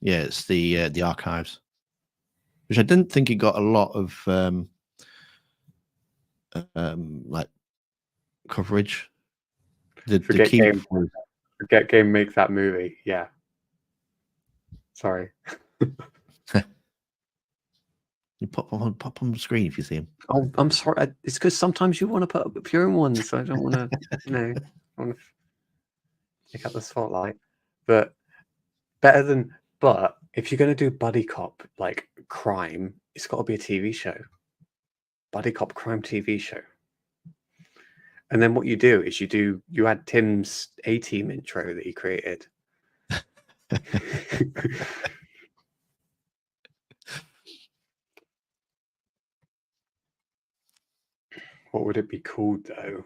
it's the archives, which I didn't think it got a lot of like coverage. The Keep. Forget game make that movie. Yeah. Sorry. You pop on the screen if you see him. Oh, I'm sorry. It's because sometimes you want to put up your own ones. So I don't want to, I want to pick up the spotlight. But if you're going to do buddy cop like crime, it's got to be a TV show. Buddy cop crime TV show. And then what you do is you add Tim's A-Team intro that he created. What would it be called though?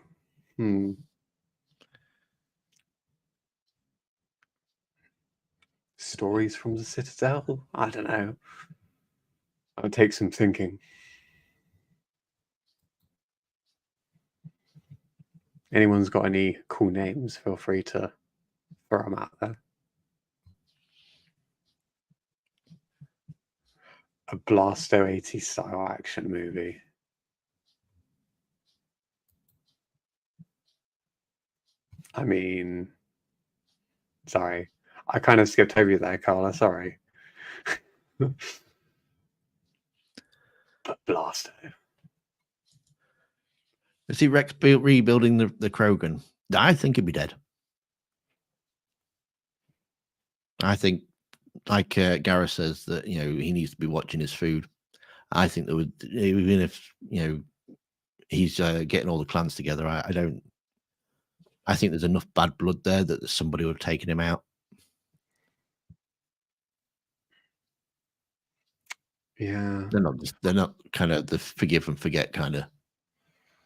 Stories from the Citadel? I don't know. It would take some thinking. Anyone's got any cool names, feel free to throw them out there. A Blasto 80s style action movie. I mean, sorry. I kind of skipped over you there, Carla. Sorry. But Blasto. Is he Rex rebuilding the Krogan? I think he'd be dead. I think, like Gareth says, that he needs to be watching his food. I think that would, even if he's getting all the clans together, I don't. I think there's enough bad blood there that somebody would have taken him out. Yeah, they're not kind of the forgive and forget kind of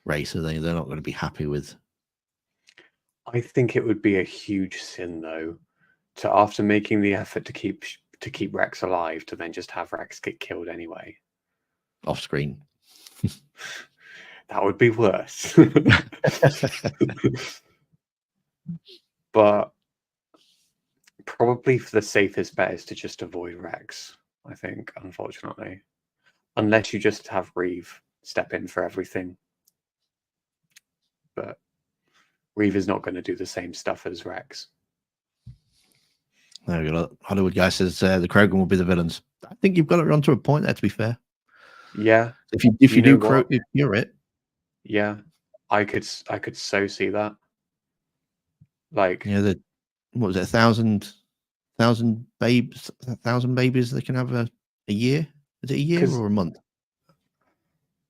race, are they? They're not going to be happy with. I think it would be a huge sin, though, to after making the effort to keep Rex alive, to then just have Rex get killed anyway. Off screen. That would be worse. But probably for the safest bet is to just avoid Rex, I think, unfortunately. Unless you just have Reeve step in for everything. But Reeve is not going to do the same stuff as Rex. There we go. Hollywood guy says the Krogan will be the villains. I think you've got it onto a point there, to be fair. Yeah. If you do you're it. Yeah. I could so see that. Like, what was it, 1,000 babes, 1,000 babies they can have a year? Is it a year or a month?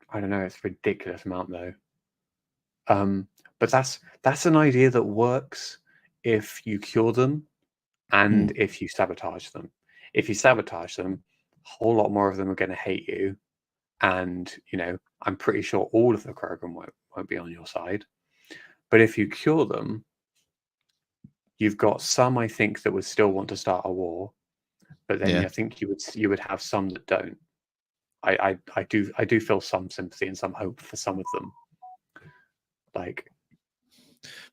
I don't know. It's a ridiculous amount though. But that's an idea that works if you cure them and if you sabotage them. If you sabotage them, a whole lot more of them are going to hate you, and I'm pretty sure all of the Krogan won't be on your side. But if you cure them, you've got some, I think, that would still want to start a war, but then I think you would have some that don't. I do feel some sympathy and some hope for some of them.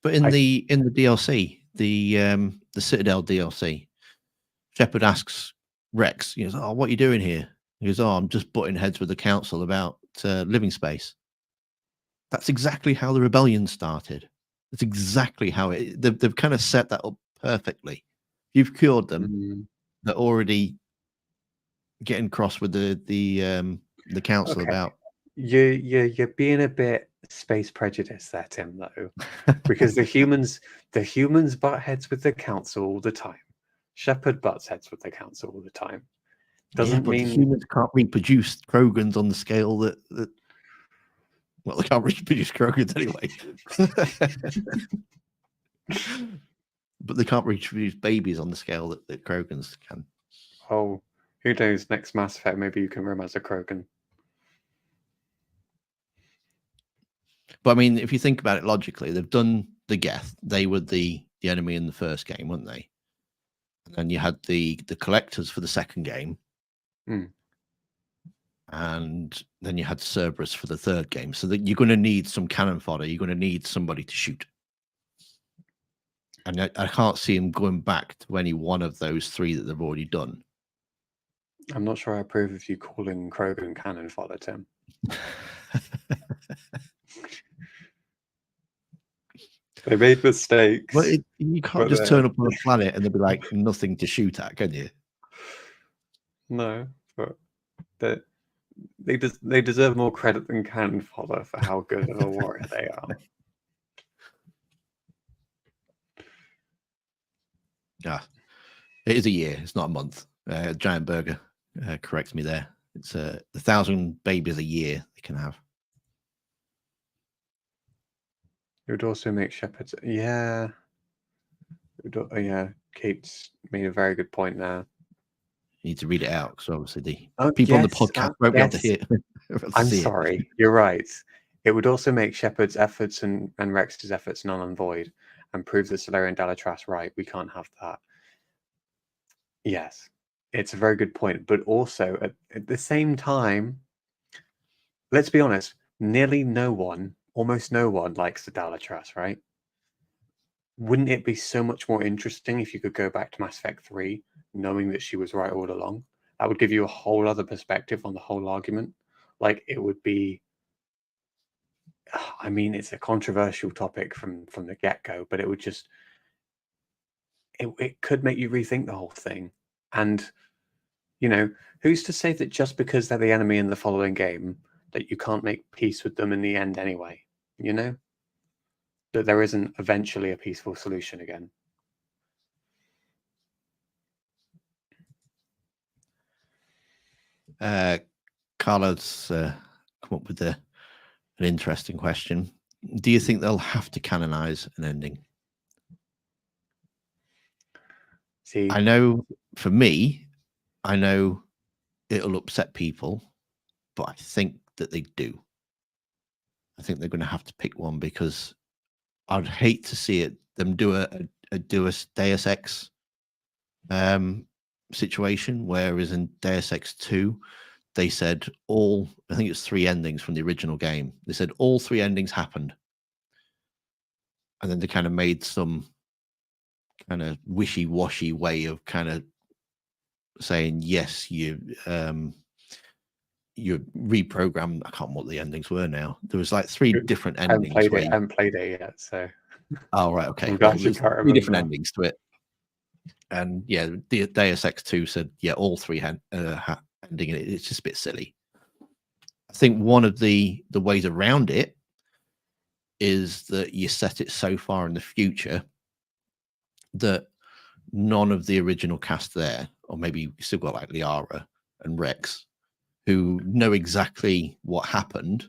But in the DLC, the Citadel DLC, Shepard asks Rex, he goes, "Oh, what are you doing here?" He goes, "Oh, I'm just butting heads with the council about living space." That's exactly how the rebellion started. That's exactly how they've kind of set that up perfectly. You've cured them; they're already getting cross with the council about. You're being a bit space prejudice there, Tim, though, because the humans butt heads with the council all the time. Shepard butts heads with the council all the time. Doesn't mean the humans can't reproduce Krogans on the scale that well, they can't reproduce Krogans anyway. But they can't reproduce babies on the scale that Krogans can. Oh, who knows? Next Mass Effect, maybe you can roam as a Krogan. But I mean, if you think about it logically, they've done the Geth. They were the enemy in the first game, weren't they? And then you had the collectors for the second game. And then you had Cerberus for the third game. So that you're going to need some cannon fodder. You're going to need somebody to shoot. And I can't see him going back to any one of those three that they've already done. I'm not sure I approve of you calling Krogan cannon fodder, Tim. They made mistakes. Well, you can't just turn up on a planet and there'll be like nothing to shoot at, can you? No, but they deserve more credit than cannon fodder for how good of a warrior they are. Yeah, it is a year. It's not a month. Giant Burger corrects me there. It's 1,000 babies a year they can have. It would also make shepherds. Yeah. Yeah. Kate's made a very good point there. You need to read it out because obviously the people on the podcast won't be able to hear. I'm sorry. You're right. It would also make Shepard's efforts and Rex's efforts null and void and prove that Solarian Dalatras right. We can't have that. Yes. It's a very good point. But also at the same time, let's be honest, nearly no one, almost no one likes the Dalatras, right? Wouldn't it be so much more interesting if you could go back to Mass Effect 3 knowing that she was right all along? That would give you a whole other perspective on the whole argument. Like, it would be... I mean, it's a controversial topic from the get-go, but it would just... It could make you rethink the whole thing. And, you know, who's to say that just because they're the enemy in the following game, that you can't make peace with them in the end anyway, you know? That there isn't eventually a peaceful solution again. Carla's come up with an interesting question. Do you think they'll have to canonize an ending? See, I know for me, I know it'll upset people, but I think that they do. I think they're going to have to pick one because I'd hate to see them do a Deus Ex situation, whereas in Deus Ex 2, they said I think it's 3 endings from the original game. They said all 3 endings happened. And then they kind of made some kind of wishy-washy way of kind of saying, yes, you reprogrammed. I can't remember what the endings were now. There was like 3 different endings. I haven't played it yet, so. Oh, right, okay. Well, 3 different endings to it. And yeah, the Deus Ex 2 said, yeah, all 3 ending it. It's just a bit silly. I think one of the ways around it is that you set it so far in the future that none of the original cast there, or maybe you still got like Liara and Rex, who know exactly what happened,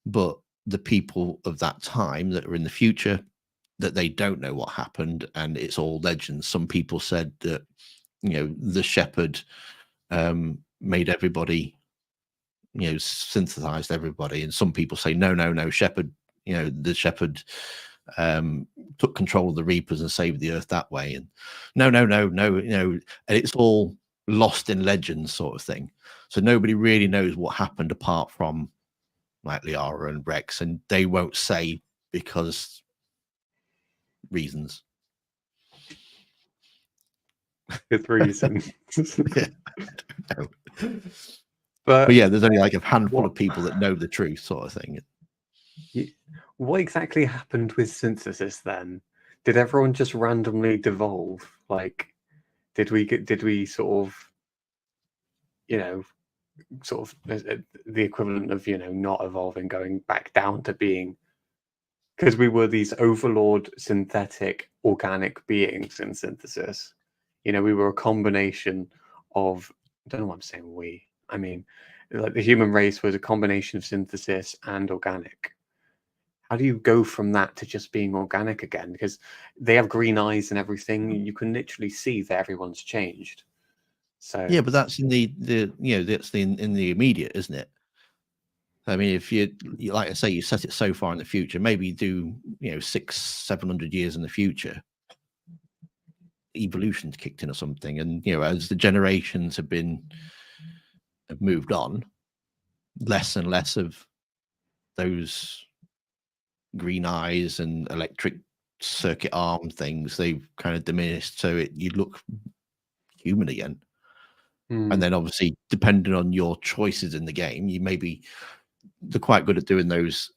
but the people of that time that are in the future, that they don't know what happened, and it's all legends. Some people said that, you know, the Shepherd made everybody, you know, synthesized everybody, and some people say no, Shepherd, you know, the Shepherd took control of the Reapers and saved the Earth that way, and no, you know, and it's all lost in legends sort of thing. So nobody really knows what happened apart from like Liara and Rex, and they won't say because reasons. Good reason. Yeah, but yeah, there's only like a handful of people that know the truth, sort of thing. What exactly happened with synthesis then? Did everyone just randomly devolve? Like, did we sort of, you know, sort of the equivalent of, you know, not evolving, going back down to being, because we were these overlord synthetic organic beings in synthesis. You know, we were a combination of, I don't know what I'm saying, we. I mean, like the human race was a combination of synthesis and organic. How do you go from that to just being organic again? Because they have green eyes and everything. You can literally see that everyone's changed. So yeah, but that's in the you know, that's in the immediate, isn't it? I mean, if like I say, you set it so far in the future, maybe you do 600-700 years in the future, evolution's kicked in or something, and as the generations have moved on, less and less of those green eyes and electric circuit arm things, they've kind of diminished, so you look human again. And then obviously, depending on your choices in the game, they're quite good at doing those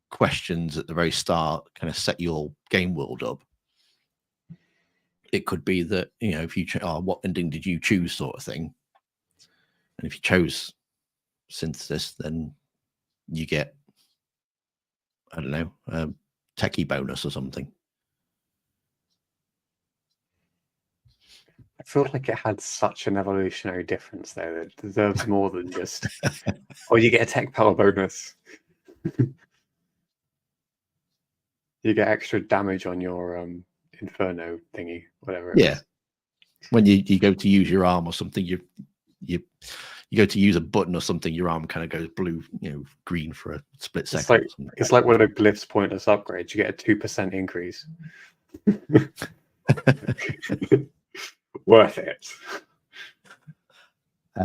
questions at the very start, kind of set your game world up. It could be that if you what ending did you choose, sort of thing. And if you chose synthesis, then you get, I don't know, a techie bonus or something. I feel like it had such an evolutionary difference there that it deserves more than just, you get a tech power bonus. You get extra damage on your Inferno thingy, whatever it is. When you go to use your arm or something, you go to use a button or something, your arm kind of goes blue, green for a split second. It's like one of Glyph's pointless upgrades. You get a 2% increase. Worth it.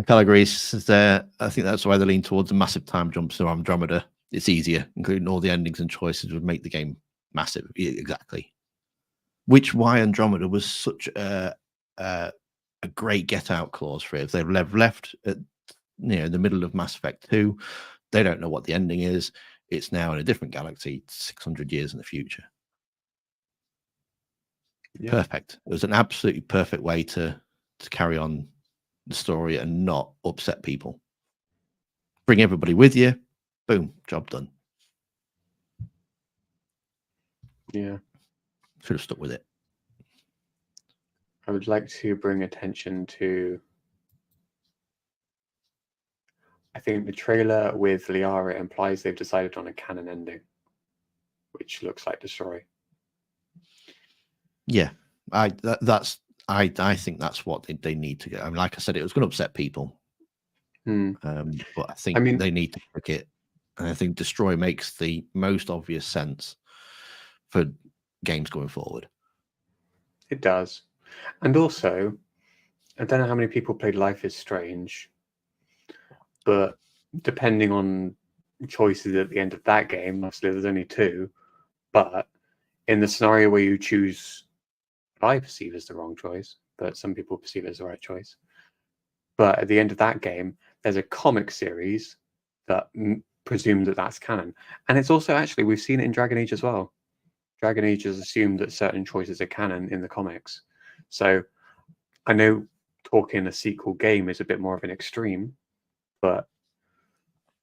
Calgary says there, I think that's why they lean towards the massive time jumps to Andromeda. It's easier, including all the endings and choices would make the game massive. Exactly. Why Andromeda was such a great get out clause for it. If they've left at the middle of Mass Effect 2, they don't know what the ending is. It's now in a different galaxy, 600 years in the future. Yeah. Perfect. It was an absolutely perfect way to carry on the story and not upset people. Bring everybody with you. Boom, job done. Yeah. Should have stuck with it. I would like to bring attention to, I think the trailer with Liara implies they've decided on a canon ending, which looks like Destroy. Yeah, I think that's what they need to get. I mean, like I said, it was going to upset people, but I think they need to pick it, and I think Destroy makes the most obvious sense for games going forward. It does, and also, I don't know how many people played Life is Strange, but depending on choices at the end of that game, obviously there's only 2, but in the scenario where you choose, I perceive as the wrong choice, but some people perceive it as the right choice. But at the end of that game, there's a comic series that presumes that that's canon. And it's also actually, we've seen it in Dragon Age as well. Dragon Age has assumed that certain choices are canon in the comics. So I know talking a sequel game is a bit more of an extreme, but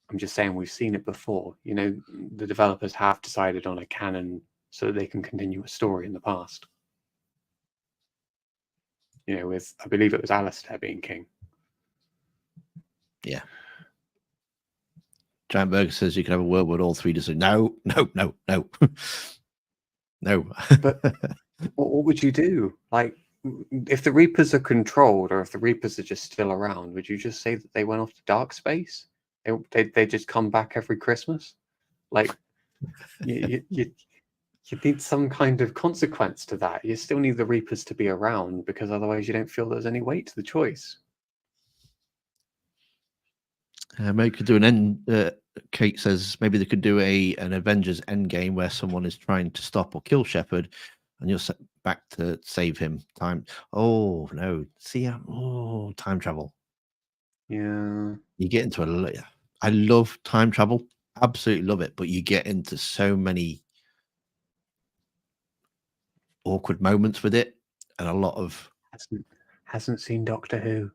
I'm just saying we've seen it before. The developers have decided on a canon so that they can continue a story in the past. With, I believe it was Alistair being king. Yeah. Giant Burger says you can have a world with all 3 decisions. No. No. But what would you do? Like, if the Reapers are controlled, or if the Reapers are just still around, would you just say that they went off to dark space? They just come back every Christmas? Like, you need some kind of consequence to that. You still need the Reapers to be around, because otherwise you don't feel there's any weight to the choice. Maybe could do an end. Kate says maybe they could do an Avengers Endgame where someone is trying to stop or kill Shepard, and you're set back to save him. Time. Oh no! See, time travel. Yeah. You get into I love time travel. Absolutely love it, but you get into so many awkward moments with it, and a lot of hasn't seen Doctor Who.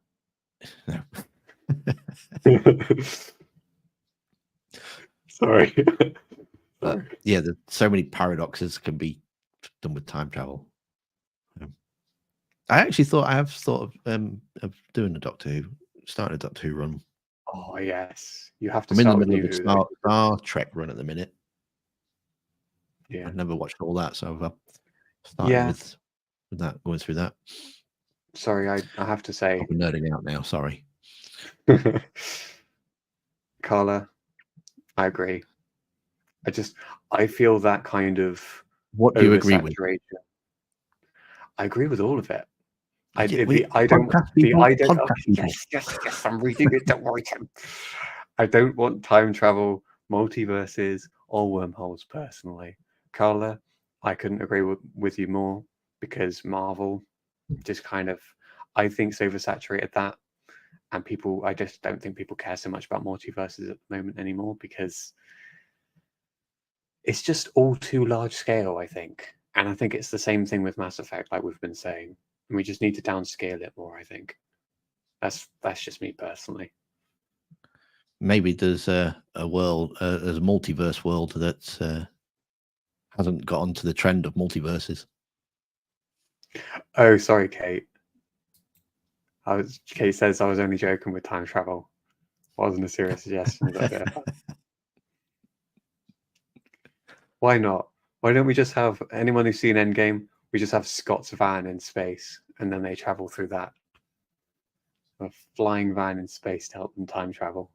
No. Sorry. But yeah, there's so many paradoxes can be done with time travel. I actually thought I have thought of doing a Doctor Who, starting a Doctor Who run. Oh yes, you have to. I'm in the middle of the Star Trek run at the minute. Yeah, I've never watched all that, so I've started with that, going through that. Sorry, I have to say, I'm nerding out now. Sorry, Carla. I agree. I feel that kind of What do you agree with? oversaturation. I agree with all of it. Podcast people. Podcast people. Yes, I'm reading it. Don't worry, Tim. I don't want time travel, multiverses, or wormholes personally. Carla, I couldn't agree with you more, because Marvel just kind of, I think, it's oversaturated that. And I just don't think people care so much about multiverses at the moment anymore, because it's just all too large scale, I think. And I think it's the same thing with Mass Effect, like we've been saying. And we just need to downscale it more, I think. That's just me personally. Maybe there's a world, there's a multiverse world that hasn't got onto the trend of multiverses. Oh, sorry, Kate. Kate says I was only joking with time travel. Wasn't a serious suggestion. Why not? Why don't we just have anyone who's seen Endgame? We just have Scott's van in space, and then they travel through that. A flying van in space to help them time travel.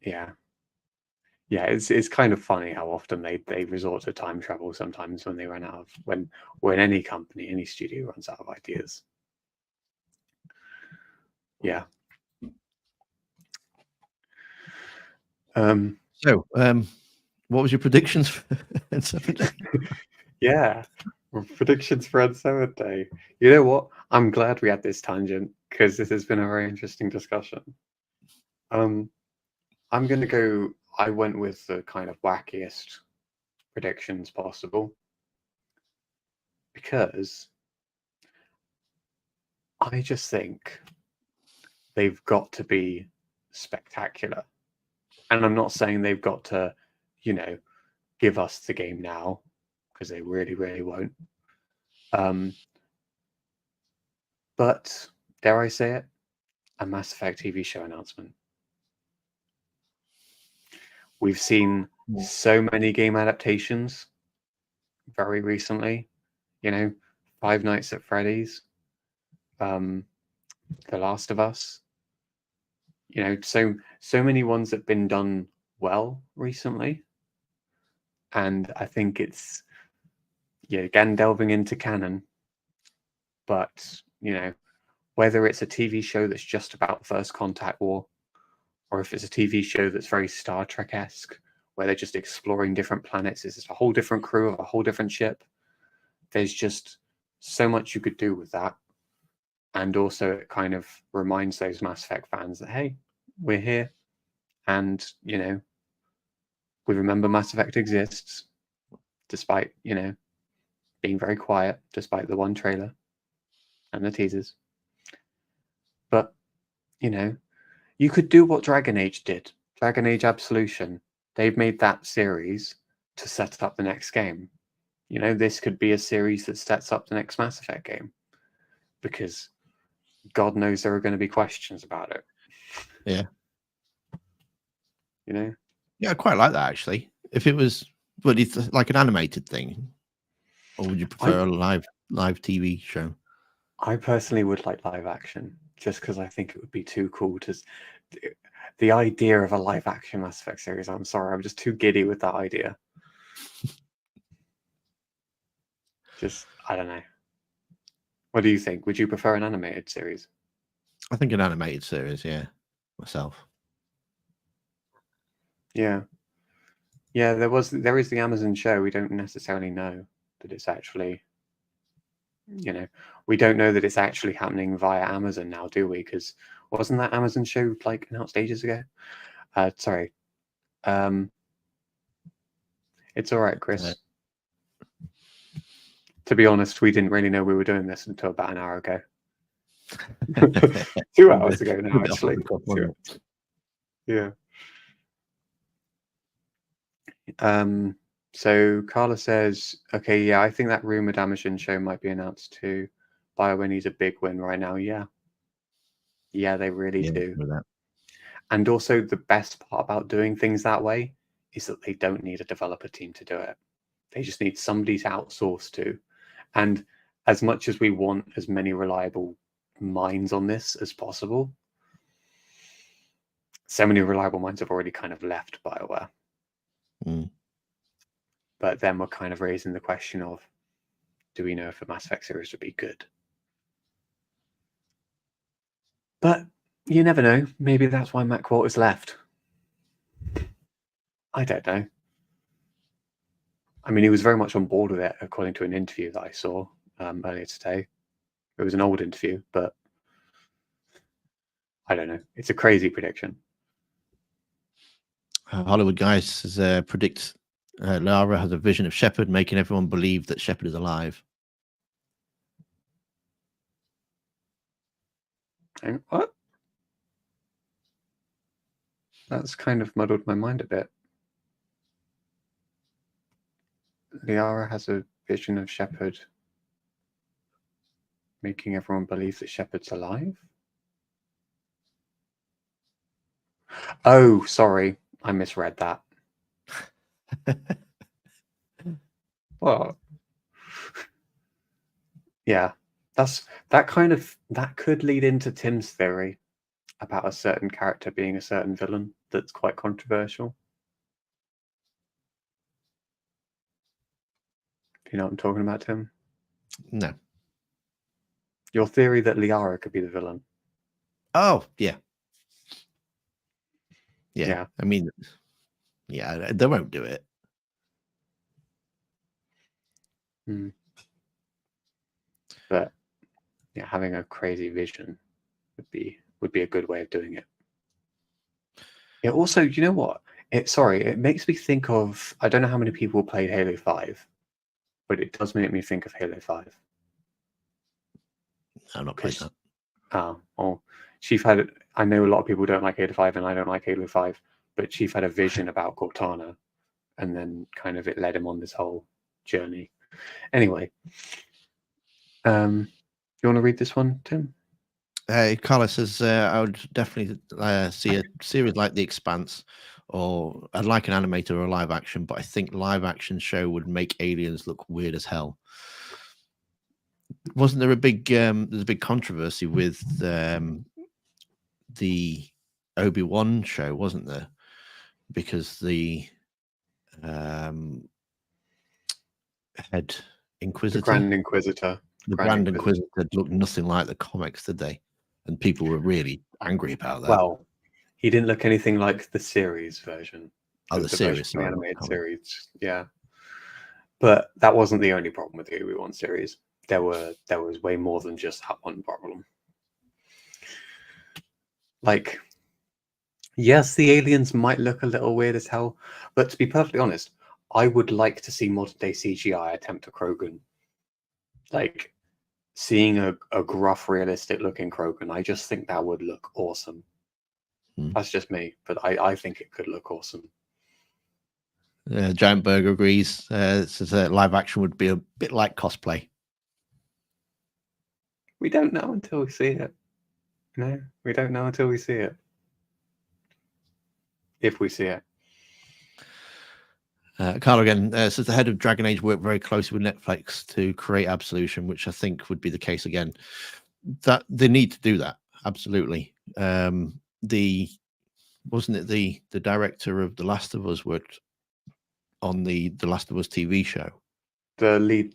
Yeah, it's kind of funny how often they resort to time travel sometimes when they run out of when any company, any studio runs out of ideas. Yeah. So, what was your predictions for N7 Day? Yeah, predictions for N7 Day. You know what? I'm glad we had this tangent, because this has been a very interesting discussion. I'm going to go. I went with the kind of wackiest predictions possible, because I just think they've got to be spectacular. And I'm not saying they've got to, give us the game now, because they really, really won't. But dare I say it, a Mass Effect TV show announcement. We've seen so many game adaptations very recently. Five Nights at Freddy's, The Last of Us. So many ones that have been done well recently. And I think it's, again, delving into canon. But, whether it's a TV show that's just about First Contact War, or if it's a TV show that's very Star Trek-esque, where they're just exploring different planets, it's just a whole different crew of a whole different ship. There's just so much you could do with that. And also it kind of reminds those Mass Effect fans that, hey, we're here. And, we remember Mass Effect exists, despite, being very quiet, despite the one trailer and the teasers. But, you could do what Dragon Age did. Dragon Age Absolution. They've made that series to set up the next game. This could be a series that sets up the next Mass Effect game, because God knows there are going to be questions about it. Yeah. Yeah, I quite like that, actually. If it was, but it's like an animated thing, or would you prefer a live TV show? I personally would like live action, just because I think it would be too cool to. The idea of a live action Mass Effect series, I'm sorry, I'm just too giddy with that idea. I don't know. What do you think? Would you prefer an animated series? I think an animated series, yeah, myself. Yeah. There is the Amazon show. We don't necessarily know that it's actually, we don't know that it's actually happening via Amazon now, do we? Because wasn't that Amazon show announced ages ago? Sorry. It's all right, Chris. To be honest, we didn't really know we were doing this until about an hour ago. 2 hours ago now, actually. Yeah. So Carla says, okay, yeah, I think that rumored Amazon show might be announced too. BioWare needs a big win right now. Yeah, they really do. And also, the best part about doing things that way is that they don't need a developer team to do it. They just need somebody to outsource to. And as much as we want as many reliable minds on this as possible. So many reliable minds have already kind of left BioWare. But then we're kind of raising the question of, do we know if the Mass Effect series would be good? But you never know. Maybe that's why Matt Quarters left. I don't know. I mean, he was very much on board with it, according to an interview that I saw earlier today. It was an old interview, but I don't know. It's a crazy prediction. Hollywood Guys predicts Lara has a vision of Shepard, making everyone believe that Shepard is alive. What? That's kind of muddled my mind a bit. Liara has a vision of Shepard, making everyone believe that Shepard's alive? Oh, sorry. I misread that. Well, yeah, that could lead into Tim's theory about a certain character being a certain villain that's quite controversial. You know what I'm talking about, Tim? No. Your theory that Liara could be the villain. Oh, yeah. Yeah. I mean, yeah, they won't do it. But yeah, having a crazy vision would be a good way of doing it. It also, you know what? It makes me think of, I don't know how many people played Halo 5, but it does make me think of Halo 5. I'm not playing that. Well, I know a lot of people don't like Halo 5, and I don't like Halo 5, but Chief had a vision about Cortana, and then kind of it led him on this whole journey. Anyway, you want to read this one, Tim? Carlos says, I would definitely see a series like The Expanse, or I'd like an animated or a live action, but I think live action show would make aliens look weird as hell. Wasn't there a big there's a big controversy with the Obi-Wan show, wasn't there? Because the head Inquisitor, the Grand Inquisitor looked nothing like the comics, did they? And people were really angry about that. Well, he didn't look anything like the series version. Oh, the series, the animated series, yeah. But that wasn't the only problem with the Obi-Wan series. There was way more than just that one problem. Like, yes, the aliens might look a little weird as hell, but to be perfectly honest, I would like to see modern day CGI attempt a Krogan. Like, seeing a gruff, realistic looking Krogan, I just think that would look awesome. That's just me, but I think it could look awesome. Giant Burger agrees. Says that live action would be a bit like cosplay. We don't know until we see it. No, we don't know until we see it. If we see it. Carl again says the head of Dragon Age worked very closely with Netflix to create Absolution, which I think would be the case again. That they need to do that, absolutely. Wasn't it the director of The Last of Us worked on the Last of Us TV show? The lead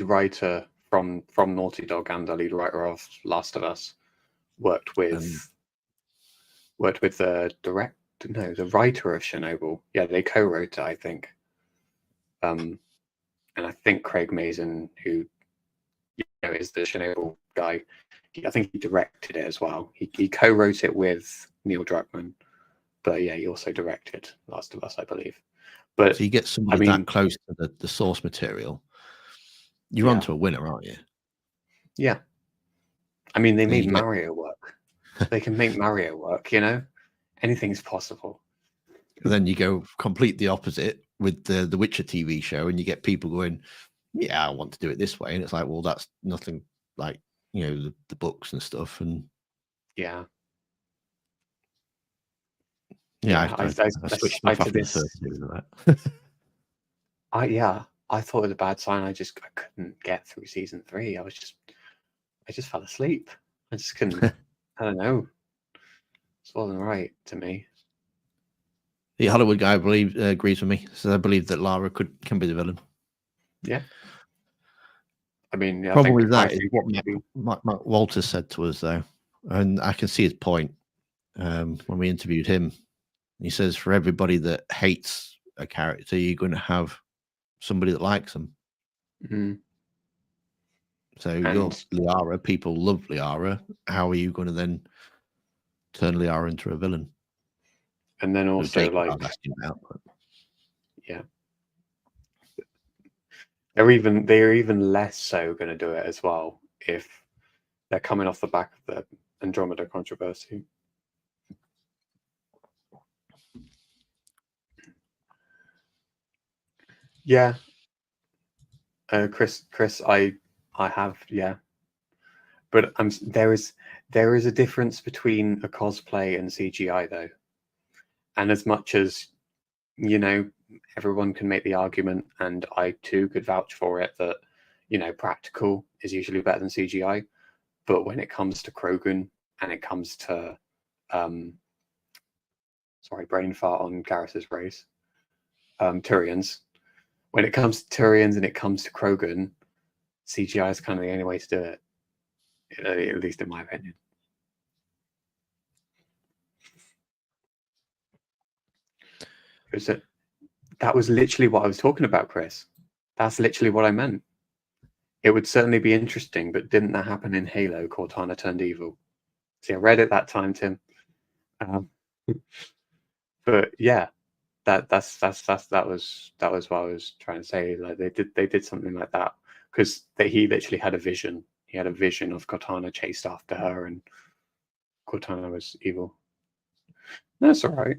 writer from Naughty Dog and the lead writer of Last of Us worked with the writer of Chernobyl. Yeah, they co-wrote it, I think. And I think Craig Mazin, who is the Chernobyl guy, I think he directed it as well. He co-wrote it with Neil Druckmann, but yeah, he also directed Last of Us, I believe. But so you get somebody that close to the source material, you're onto a winner, aren't you? Yeah. I mean, they made Mario work. They can make Mario work, Anything's possible. And then you go complete the opposite with the Witcher TV show, and you get people going, yeah, I want to do it this way. And it's like, well, that's nothing like, the books and stuff. And yeah. I switched off after the first season of that. I thought it was a bad sign. I couldn't get through season 3. I just fell asleep. I just couldn't. I don't know. This wasn't right to me. The Hollywood guy agrees with me. So I believe that Lara can be the villain. Yeah. I mean, Problem with that is what Matt Walters said to us, though, and I can see his point. When we interviewed him, he says for everybody that hates a character, you're going to have somebody that likes them. Mm-hmm. So you're Liara. People love Liara. How are you going to then turn Liara into a villain? And then also, yeah, they're even less so going to do it as well if they're coming off the back of the Andromeda controversy. Yeah, Chris, I have, yeah, but there is a difference between a cosplay and CGI though, and as much as everyone can make the argument, and I too could vouch for it, that practical is usually better than CGI, but when it comes to Krogan and it comes to sorry, brain fart on Garrus's race, Turians. When it comes to Turians and it comes to Krogan, CGI is kind of the only way to do it, at least in my opinion. That was literally what I was talking about, Chris. That's literally what I meant. It would certainly be interesting, but didn't that happen in Halo? Cortana turned evil. See, I read it that time, Tim. But yeah, that was what I was trying to say. Like they did something like that because he literally had a vision. He had a vision of Cortana chased after her, and Cortana was evil. That's all right.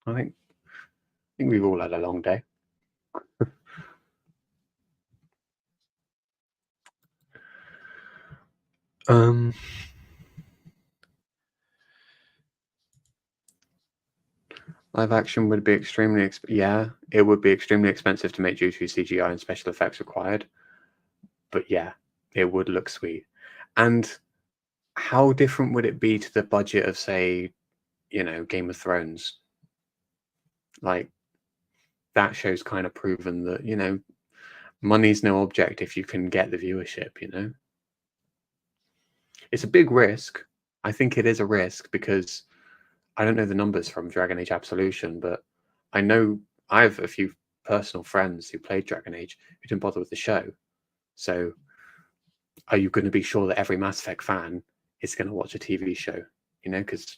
I think we've all had a long day. Live action would be extremely it would be extremely expensive to make due to CGI and special effects required. But yeah, it would look sweet. And how different would it be to the budget of, say, Game of Thrones? Like, that show's kind of proven that, money's no object if you can get the viewership. It's a big risk. I think it is a risk because I don't know the numbers from Dragon Age Absolution, but I know I have a few personal friends who played Dragon Age who didn't bother with the show. So are you going to be sure that every Mass Effect fan is going to watch a TV show? Because,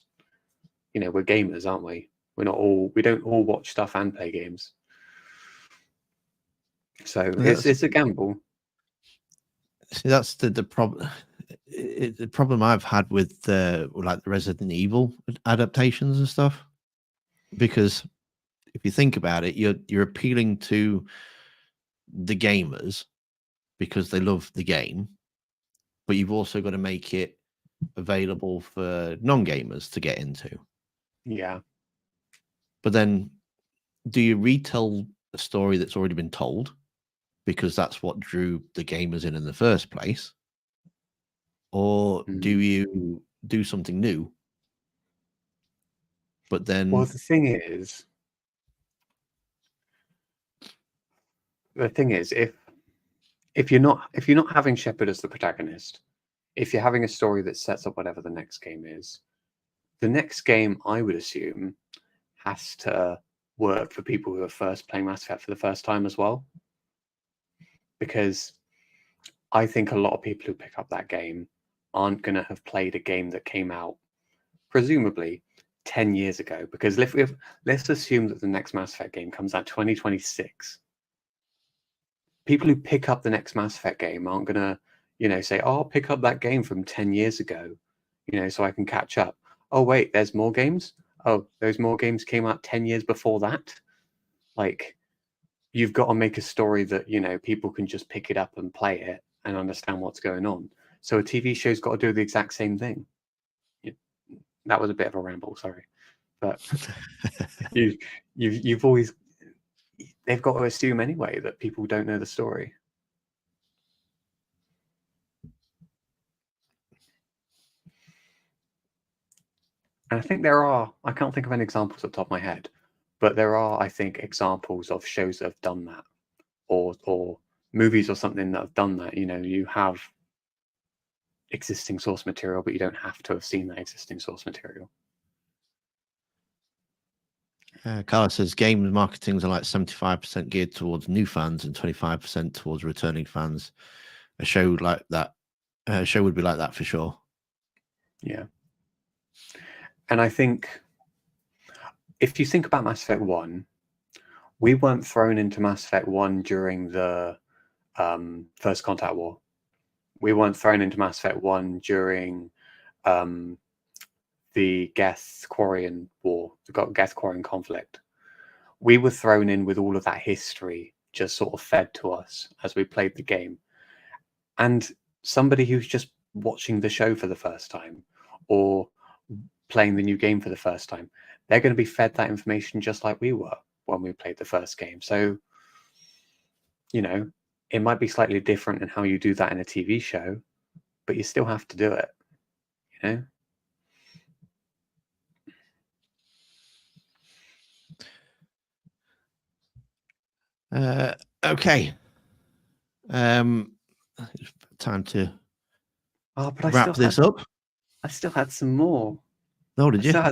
we're gamers, aren't we? We don't all watch stuff and play games. So it's a gamble. See, that's the problem. The problem I've had with like the Resident Evil adaptations and stuff, because if you think about it, you're appealing to the gamers because they love the game, but you've also got to make it available for non-gamers to get into. Yeah. But then, do you retell a story that's already been told because that's what drew the gamers in the first place? Or do you do something new? But then, well, the thing is, if you're not having Shepard as the protagonist, if you're having a story that sets up whatever the next game is, the next game, I would assume, has to work for people who are first playing Mass Effect for the first time as well. Because I think a lot of people who pick up that game aren't going to have played a game that came out presumably 10 years ago. Because let's assume that the next Mass Effect game comes out 2026. People who pick up the next Mass Effect game aren't going to, say, oh, I'll pick up that game from 10 years ago, so I can catch up. Oh, wait, there's more games? Oh, those more games came out 10 years before that? Like, you've got to make a story that, people can just pick it up and play it and understand what's going on. So a TV show's got to do the exact same thing. That was a bit of a ramble, sorry. But you've always... They've got to assume anyway that people don't know the story. And I think there are, I can't think of any examples off the top of my head, but there are, I think, examples of shows that have done that, or movies or something that have done that. You know, you have existing source material, but you don't have to have seen that existing source material. Carlos says games marketings are like 75% geared towards new fans and 25% towards returning fans. A show like that, show would be like that for sure. Yeah. And I think if you think about Mass Effect 1, we weren't thrown into Mass Effect 1 during the First Contact War. We weren't thrown into Mass Effect 1 during the Geth-Quarian War, the Geth-Quarian conflict. We were thrown in with all of that history just sort of fed to us as we played the game. And somebody who's just watching the show for the first time or playing the new game for the first time, they're going to be fed that information just like we were when we played the first game. So, you know, it might be slightly different in how you do that in a TV show, but you still have to do it, you know? Okay. Time to wrap this up. I still had some more. Oh, did you? I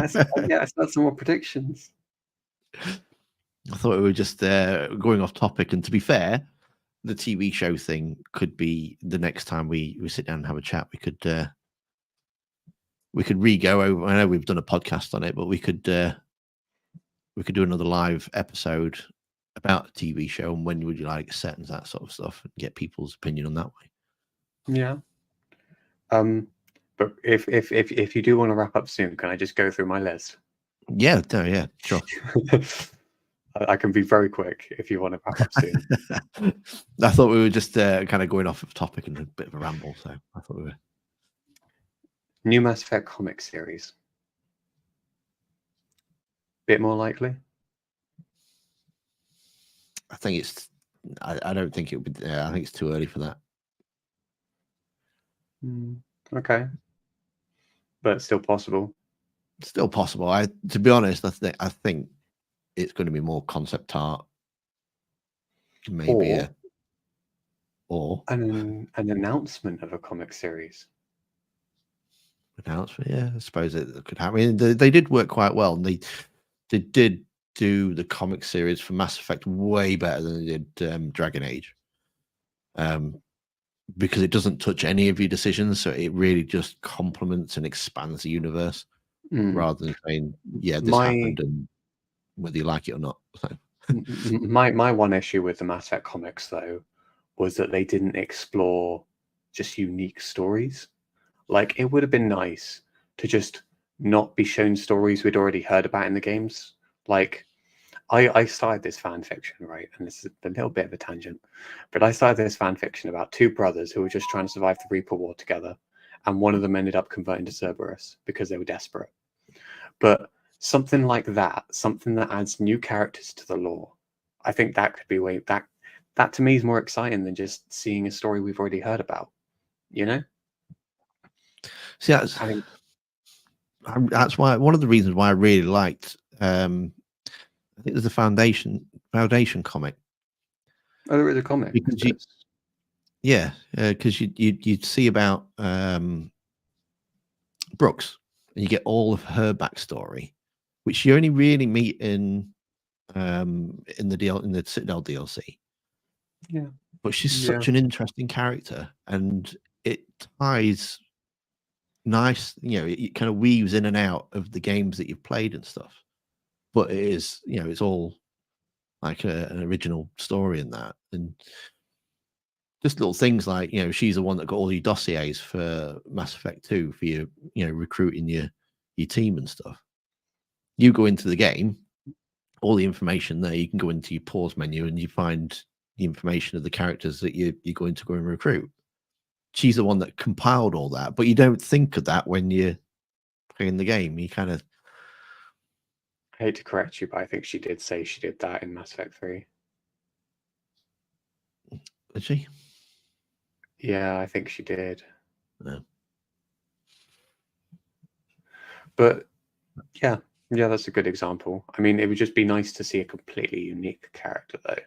still had some more predictions. I thought we were just going off topic. And to be fair, the TV show thing could be the next time we sit down and have a chat. We could re-go over. I know we've done a podcast on it, but we could do another live episode about a TV show and when would you like set and that sort of stuff and get people's opinion on that way. Yeah. But if you do want to wrap up soon, can I just go through my list? Yeah, yeah, sure. I can be very quick if you want to wrap up soon. I thought we were just kind of going off of topic and a bit of a ramble, so I thought we were. New Mass Effect comic series. Bit more likely. I think it's. I don't think it would be. I think it's too early for that. Okay, but still possible. Still possible. To be honest, I think it's going to be more concept art, maybe, or an announcement of a comic series. Announcement, yeah. I suppose it could happen. I mean, they did work quite well, and they did do the comic series for Mass Effect way better than they did Dragon Age. Because it doesn't touch any of your decisions, so it really just complements and expands the universe rather than saying, "Yeah, this happened," and whether you like it or not. So. My one issue with the Mass Effect comics, though, was that they didn't explore just unique stories. Like, it would have been nice to just not be shown stories we'd already heard about in the games. Like, I started this fan fiction, right? And this is a little bit of a tangent, but I started this fan fiction about two brothers who were just trying to survive the Reaper War together, and one of them ended up converting to Cerberus because they were desperate. But something like that, something that adds new characters to the lore, I think that could be that to me is more exciting than just seeing a story we've already heard about. You know? See, that's why one of the reasons why I really liked. I think there's a Foundation comic. Oh, there is a comic. Because because you'd see about Brooks, and you get all of her backstory, which you only really meet in the Citadel DLC. Yeah, but she's such an interesting character, and it ties nice. You know, it kind of weaves in and out of the games that you've played and stuff. But it is, it's all like an original story in that, and just little things like, she's the one that got all your dossiers for Mass Effect 2 for your, recruiting your team and stuff. You go into the game, all the information there, you can go into your pause menu and you find the information of the characters that you're going to go and recruit. She's the one that compiled all that, but you don't think of that when you're playing the game. You kind of... I hate to correct you, but I think she did say she did that in Mass Effect 3. Did she? Yeah, I think she did. No. But yeah, that's a good example. I mean, it would just be nice to see a completely unique character, though,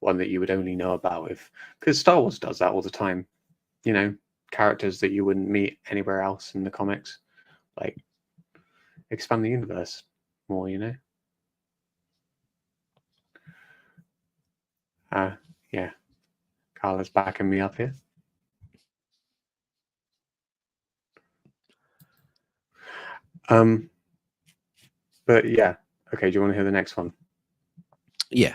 one that you would only know about because Star Wars does that all the time. You know, characters that you wouldn't meet anywhere else in the comics, like expand the universe more. You know. Yeah, Carla's backing me up here. But yeah, okay. Do you want to hear the next one? Yeah.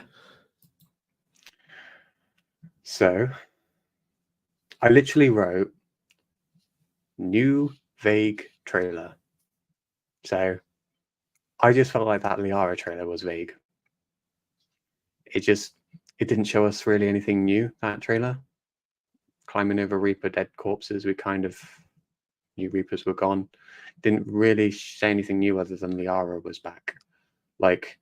So, I literally wrote new vague trailer. So, I just felt like that Liara trailer was vague. It didn't show us really anything new, that trailer. Climbing over Reaper dead corpses, we kind of knew Reapers were gone. Didn't really say anything new other than Liara was back. Like,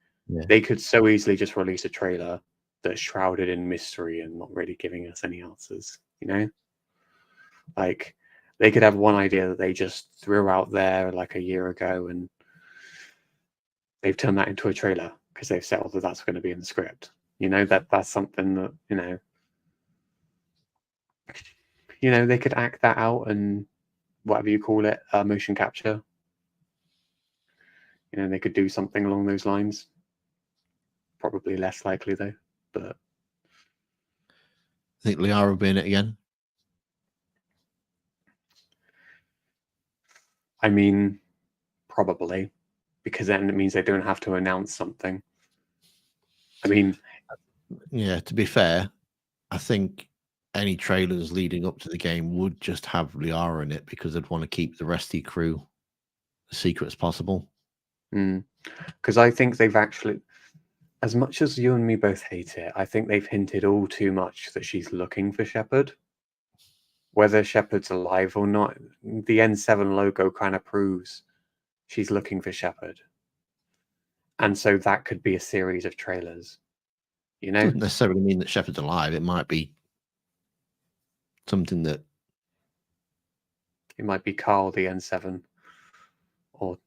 they could so easily just release a trailer that's shrouded in mystery and not really giving us any answers, you know? Like, they could have one idea that they just threw out there like a year ago and they've turned that into a trailer because they've settled that that's going to be in the script. You know, that's something that, they could act that out and whatever you call it, motion capture. They could do something along those lines. Probably less likely though, but I think Liara will be in it again. I mean, probably, because then it means they don't have to announce something. I mean, yeah, to be fair, I think any trailers leading up to the game would just have Liara in it because they'd want to keep the rest of the crew as secret as possible. Because I think they've actually, as much as you and me both hate it, I think they've hinted all too much that she's looking for Shepard. Whether Shepard's alive or not, the N7 logo kind of proves she's looking for Shepard. And so that could be a series of trailers. You know? Doesn't necessarily mean that Shepard's alive. It might be something that... It might be Carl, the N7. Or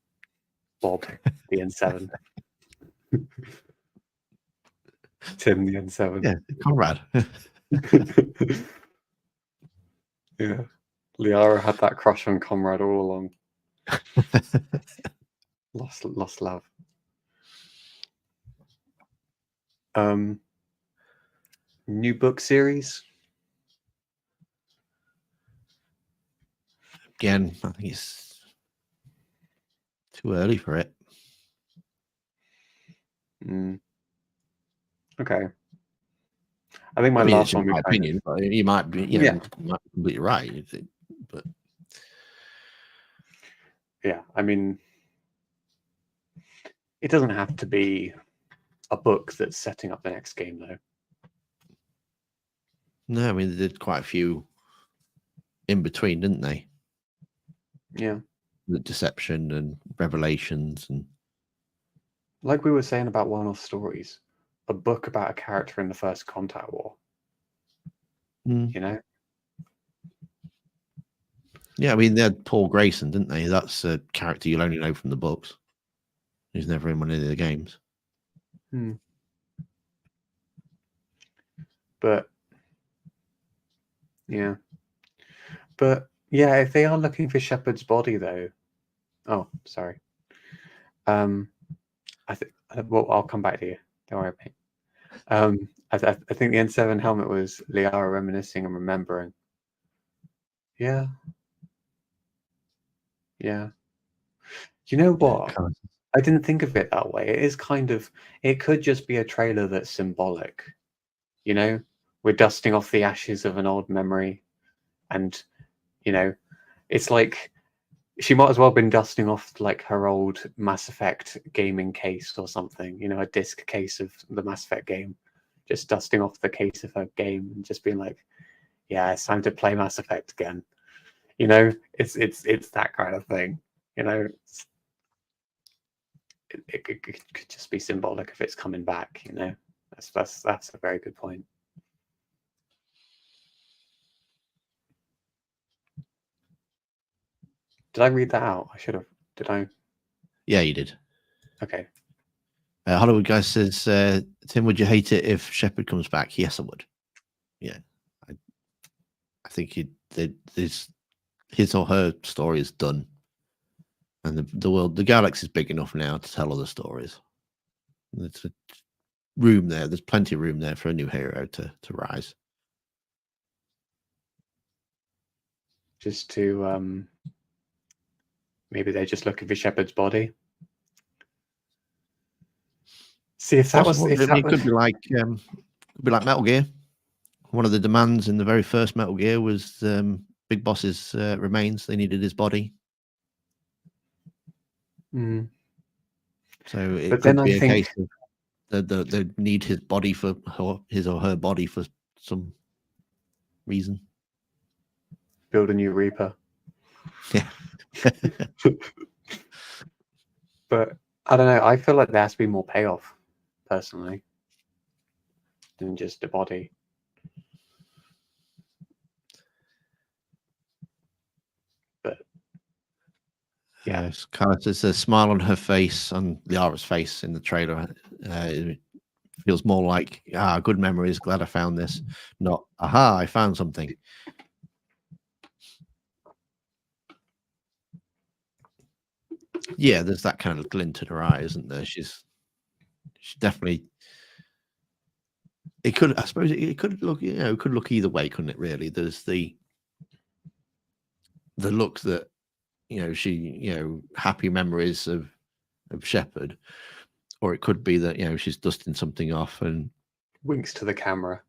Bob, the N7. Tim, the N7. Yeah, Conrad. Yeah. Liara had that crush on Conrad all along. Lost love. New book series. Again, I think it's too early for it. Okay. I think last one. My opinion, but you might be, you might be completely right. But yeah, I mean, it doesn't have to be a book that's setting up the next game, though. No, I mean they did quite a few in between, didn't they? Yeah. The Deception and Revelations, and like we were saying about one-off stories, a book about a character in the First Contact War. You know? Yeah, I mean they had Paul Grayson, didn't they? That's a character you'll only know from the books. He's never in one of the games. But yeah. But yeah, if they are looking for Shepard's body, though. Oh, sorry. I think. Well, I'll come back to you. Don't worry, mate. I think the N7 helmet was Liara reminiscing and remembering. Yeah. Yeah. You know what? I didn't think of it that way. It is kind of. It could just be a trailer that's symbolic. You know, we're dusting off the ashes of an old memory, and it's like she might as well have been dusting off like her old Mass Effect gaming case or something, a disc case of the Mass Effect game, just dusting off the case of her game and just being like, yeah, it's time to play Mass Effect again. It's that kind of thing. It could just be symbolic if it's coming back. That's a very good point. Did I read that out? I should have. Did I? Yeah, you did. Okay. Hollywood Guy says, Tim, would you hate it if Shepard comes back? Yes, I would. Yeah. I think his or her story is done. And the galaxy is big enough now to tell other stories. There's a room there. There's plenty of room there for a new hero to rise. Just to maybe they're just looking for Shepard's body. See if that Possible. was. It could be like Metal Gear. One of the demands in the very first Metal Gear was Big Boss's remains. They needed his body. Mm. So it But could then be I a think case of they need his body for his or her body for some reason. Build a new Reaper. Yeah. But I don't know. I feel like there has to be more payoff, personally, than just a body. But yeah, Carla says a smile on her face, on Liara's face in the trailer. It feels more like good memories. Glad I found this. Not aha, I found something. Yeah, there's that kind of glint in her eye, isn't there? She's definitely. It could, I suppose, it could look, it could look either way, couldn't it? Really, there's the look that she, happy memories of Shepard, or it could be that she's dusting something off and winks to the camera,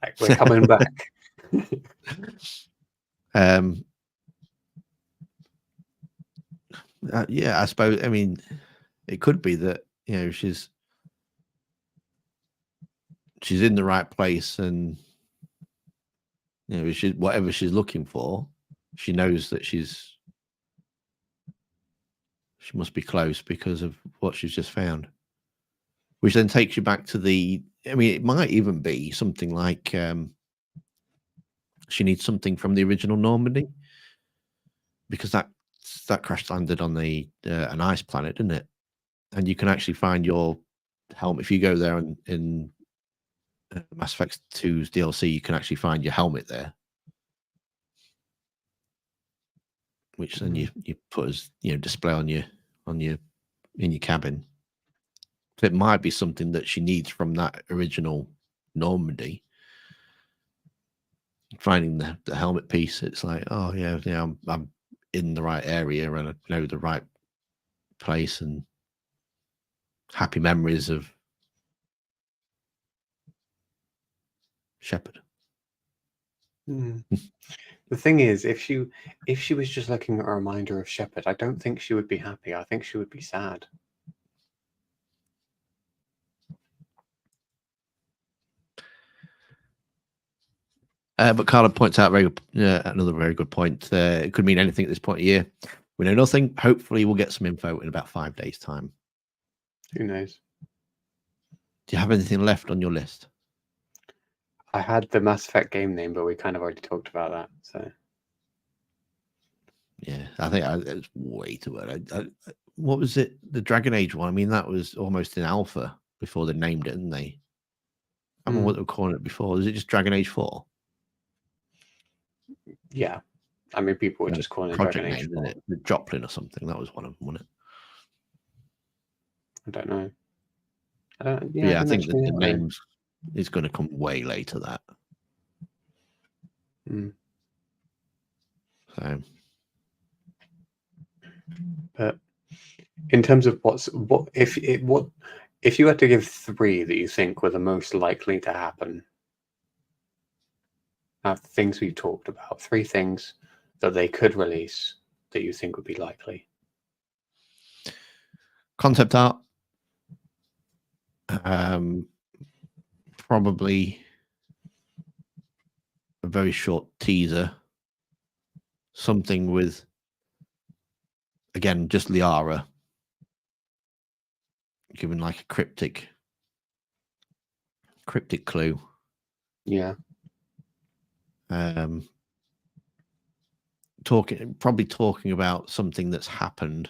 like we're coming back. Yeah, I suppose. I mean, it could be that she's in the right place, and whatever she's looking for, she knows that she must be close because of what she's just found. Which then takes you back to I mean, it might even be something like she needs something from the original Normandy, because that crash landed on an ice planet, didn't it? And you can actually find your helmet if you go there in Mass Effect 2's DLC. You can actually find your helmet there, which then you put as display on your in your cabin. So it might be something that she needs from that original Normandy. Finding the helmet piece, it's like, oh yeah, I'm in the right area and I know the right place, and happy memories of Shepard. The thing is, if she was just looking at a reminder of Shepard, I don't think she would be happy. I think she would be sad. But Carla points out another very good point. It could mean anything at this point of year. We know nothing. Hopefully, we'll get some info in about 5 days' time. Who knows? Do you have anything left on your list? I had the Mass Effect game name, but we kind of already talked about that. So yeah, I think it's way too early. What was it? The Dragon Age one? I mean, that was almost in alpha before they named it, didn't they? I don't know what they were calling it before. Was it just Dragon Age 4? Yeah. I mean, people were just calling it Dragon Age 4. It? The Joplin or something. That was one of them, wasn't it? I don't know. Yeah, I think the name is going to come way later. That. So. But in terms of if you had to give 3 that you think were the most likely to happen, things we've talked about, 3 things that they could release that you think would be likely. Concept art, probably a very short teaser, something with, again, just Liara, given like a cryptic clue. Yeah. probably talking about something that's happened,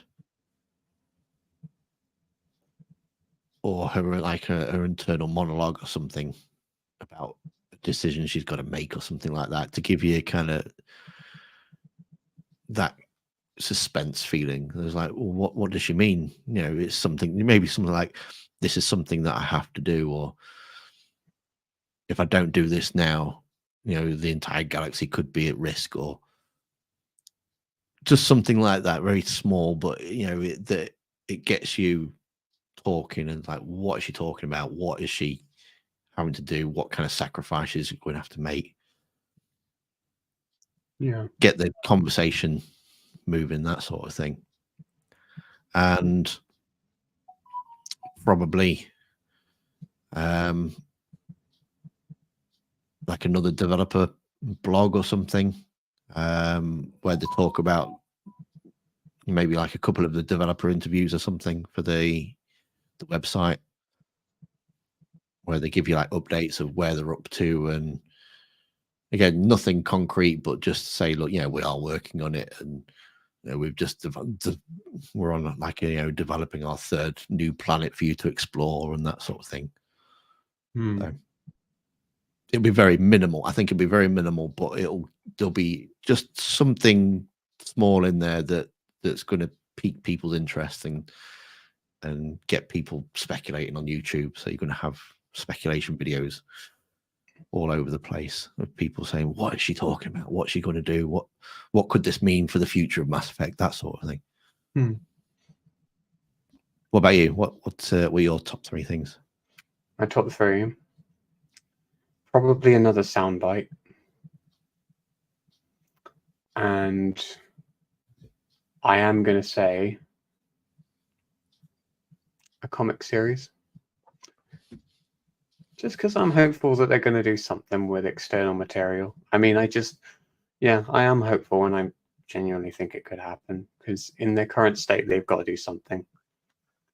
or her internal monologue or something about a decision she's got to make or something like that, to give you kind of that suspense feeling. There's like, well, what does she mean? You know, it's something, maybe something like, this is something that I have to do, or if I don't do this now, you know, the entire galaxy could be at risk, or just something like that, very small, but you know, it gets you talking, and like, what is she talking about? What is she having to do? What kind of sacrifices you're going to have to make? Yeah. Get the conversation moving, that sort of thing. And probably like another developer blog or something, where they talk about maybe like a couple of the developer interviews or something for the website, where they give you like updates of where they're up to, and again, nothing concrete, but just say, look, you know, we are working on it, and you know, we've just we're on like, you know, developing our third new planet for you to explore, and that sort of thing. So it'll be very minimal. I think it'll be very minimal, but there'll be just something small in there that's going to pique people's interest and get people speculating on YouTube. So you're going to have speculation videos all over the place of people saying, what is she talking about? What's she going to do? What could this mean for the future of Mass Effect? That sort of thing. What about you? What were your top 3 things? My top 3, probably another soundbite, and I am going to say a comic series, just because I'm hopeful that they're going to do something with external material. I mean, I am hopeful, and I genuinely think it could happen, because in their current state, they've got to do something.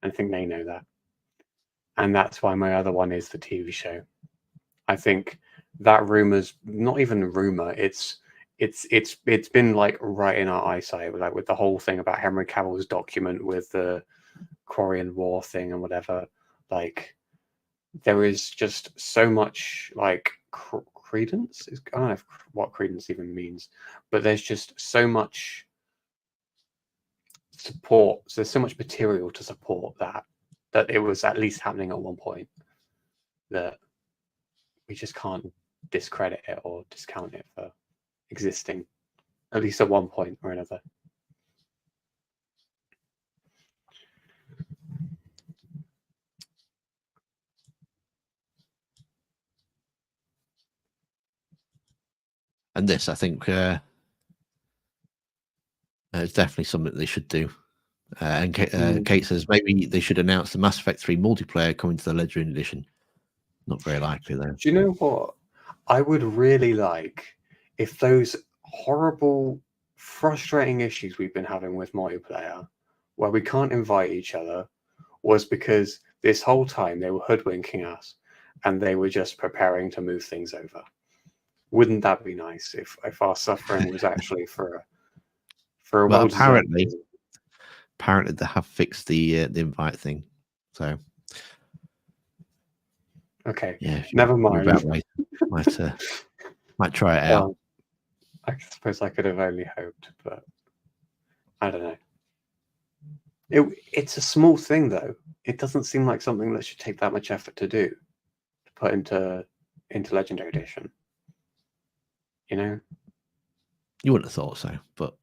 I think they know that. And that's why my other one is the TV show. I think that rumor's not even a rumor. It's been like right in our eyesight, like with the whole thing about Henry Cavill's document with the Quarian War thing and whatever. Like, there is just so much like credence. I don't know what credence even means, but there's just so much support. So there's so much material to support that it was at least happening at one point, that we just can't discredit it or discount it for existing, at least at one point or another. And this, I think, it's definitely something they should do. And Kate says maybe they should announce the Mass Effect 3 multiplayer coming to the Legendary Edition. Not very likely, though. Do you know what? I would really like if those horrible, frustrating issues we've been having with multiplayer, where we can't invite each other, was because this whole time they were hoodwinking us and they were just preparing to move things over. Wouldn't that be nice if our suffering was actually for a well, apparently they have fixed the invite thing. So okay, yeah, never mind. Might try it out. I suppose I could have only hoped, but I don't know. It's a small thing, though. It doesn't seem like something that should take that much effort to do, to put into Legendary Edition. You know, you wouldn't have thought so, but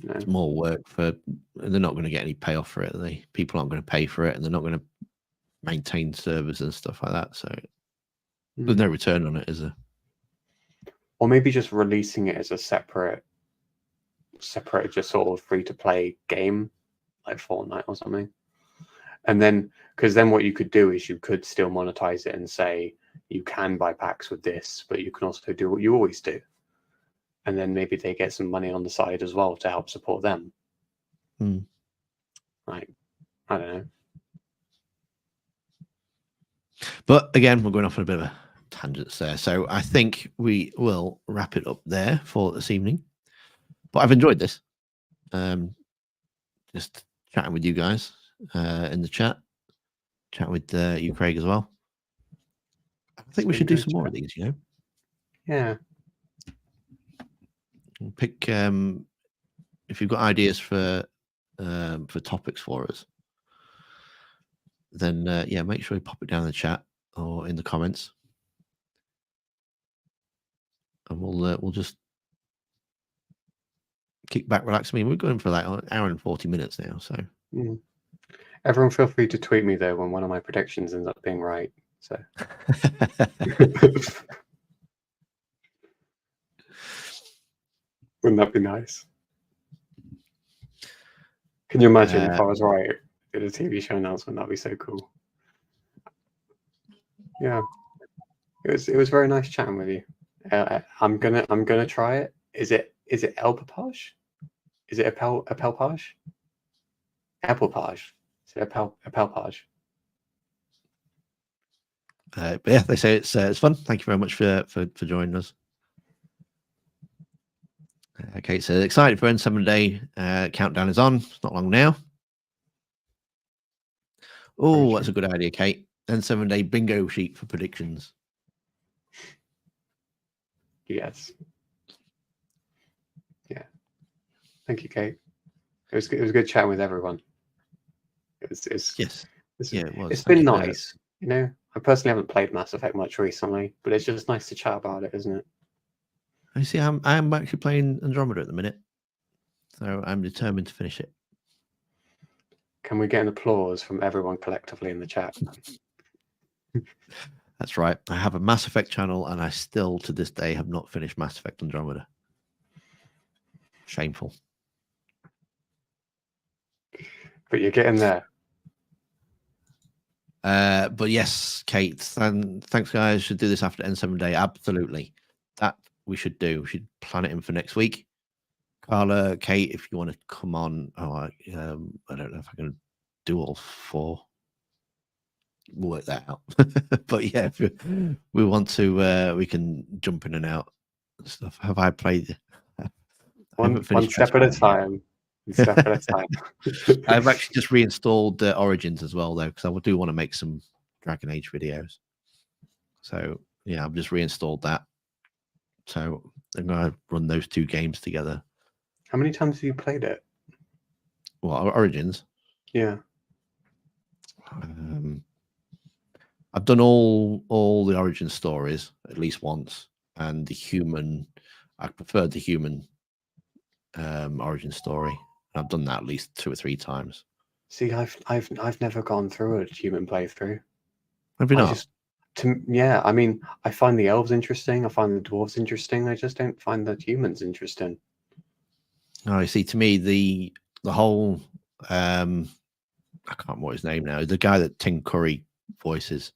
no. It's more work and they're not going to get any payoff for it. People aren't going to pay for it, and they're not going to maintain servers and stuff like that. So there's no return on it, is there? Or maybe just releasing it as a separate, just sort of free-to-play game, like Fortnite or something. And then, because then what you could do is you could still monetize it and say you can buy packs with this, but you can also do what you always do. And then maybe they get some money on the side as well to help support them. Like, I don't know. But again, we're going off on a bit of a tangent there. So I think we will wrap it up there for this evening. but I've enjoyed this. Just chatting with you guys in the chat, chatting with you, Craig, as well. I think we should do some more of these. Yeah. Pick if you've got ideas for topics for us, then yeah, make sure you pop it down in the chat or in the comments, and we'll just kick back, relax. I mean, we're going for like an hour and 40 minutes now, so. Everyone feel free to tweet me though when one of my predictions ends up being right. So. Wouldn't that be nice? Can you imagine if I was right in a TV show announcement? That'd be so cool. Yeah, it was very nice chatting with you. I'm gonna try it. Is it El Papage? Is it Apelpage? Applepage? Is it Apelpage? But yeah, they say it's fun. Thank you very much for joining us. Okay, so excited for N7 Day. Countdown is on. It's not long now. Oh, that's a good idea, Kate. N7 Day bingo sheet for predictions. Yes. Yeah. Thank you, Kate. It was good chatting with everyone. Yes. Yeah, it was. It's been nice. I personally haven't played Mass Effect much recently, but it's just nice to chat about it, isn't it? I see. I'm actually playing Andromeda at the minute, so I'm determined to finish it. Can we get an applause from everyone collectively in the chat? That's right. I have a Mass Effect channel, and I still, to this day, have not finished Mass Effect Andromeda. Shameful. But you're getting there. But yes, Kate, and thanks, guys. Should do this after N7 Day. Absolutely. That we should do. We should plan it in for next week. Carla, Kate, if you want to come on. I don't know if I can do all four. We'll work that out. But yeah, if we want to, we can jump in and out and stuff. Have I played? One step at a time. Step at a time. I've actually just reinstalled Origins as well, though, because I do want to make some Dragon Age videos. So yeah, I've just reinstalled that. So I'm going to run those two games together. How many times have you played it? Well, Origins. Yeah. I've done all the Origin stories at least once, and the human. I preferred the human Origin story. I've done that at least 2 or 3 times. See, I've never gone through a human playthrough. Have you not? Yeah, I mean, I find the elves interesting. I find the dwarves interesting. I just don't find the humans interesting. Oh, you see, to me, the whole I can't remember his name now. The guy that Tim Curry voices,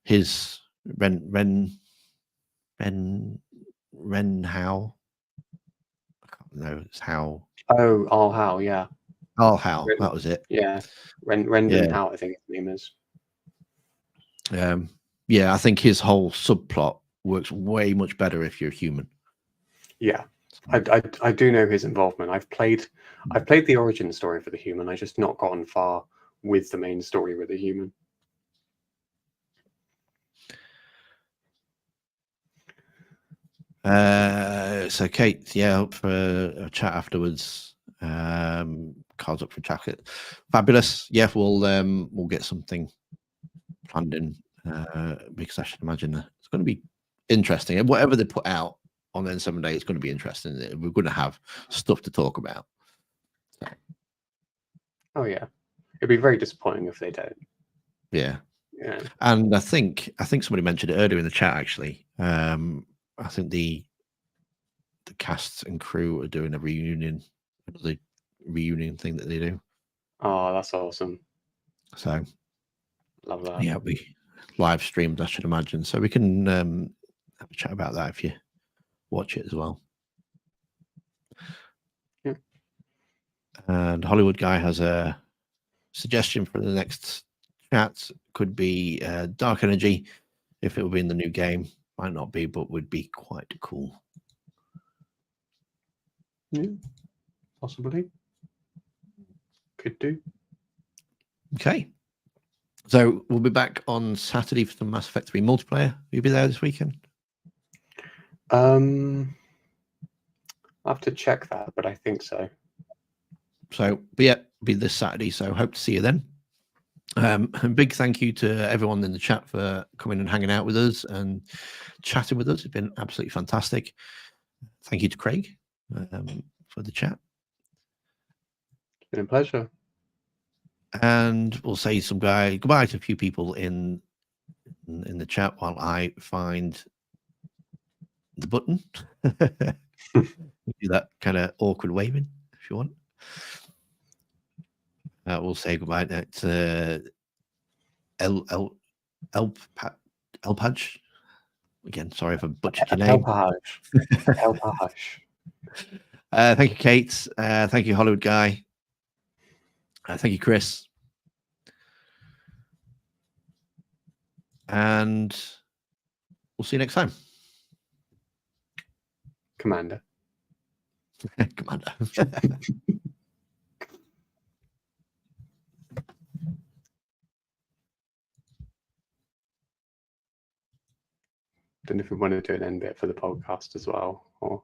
his Ren How. I can't know. It's How. Oh, All How, yeah. All How, that was it. Yeah, Rendon How, I think his name is. Yeah, I think his whole subplot works way much better if you're human. Yeah, I do know his involvement. I've played the origin story for the human. I just not gotten far with the main story with the human. So Kate, yeah, up for a chat afterwards. Cards up for chocolate. Fabulous. Yeah, we'll get something planned in because I should imagine it's going to be interesting. And whatever they put out on N7 Day, it's going to be interesting. We're going to have stuff to talk about. Oh yeah, it'd be very disappointing if they don't. Yeah. Yeah. And I think somebody mentioned it earlier in the chat. Actually, I think the cast and crew are doing a reunion, another reunion thing that they do. Oh, that's awesome. So love that. Yeah, we live streamed, I should imagine. So we can have a chat about that if you watch it as well. Yeah. And Hollywood Guy has a suggestion for the next chat. Could be Dark Energy. If it will be in the new game, might not be, but would be quite cool. Yeah, possibly. Could do. Okay. So we'll be back on Saturday for some Mass Effect 3 multiplayer. You'll be there this weekend? I'll have to check that, but I think so. So, but yeah, be this Saturday. So hope to see you then. And big thank you to everyone in the chat for coming and hanging out with us and chatting with us. It's been absolutely fantastic. Thank you to Craig for the chat. It's been a pleasure. And we'll say goodbye to a few people in the chat while I find the button. Do that kind of awkward waving if you want. We'll say goodbye to Elpaj. Again, sorry if I butchered your name. Elpaj. Thank you, Kate. Thank you, Hollywood Guy. Thank you, Chris. And we'll see you next time. Commander. Commander. Don't know if we want to do an end bit for the podcast as well, or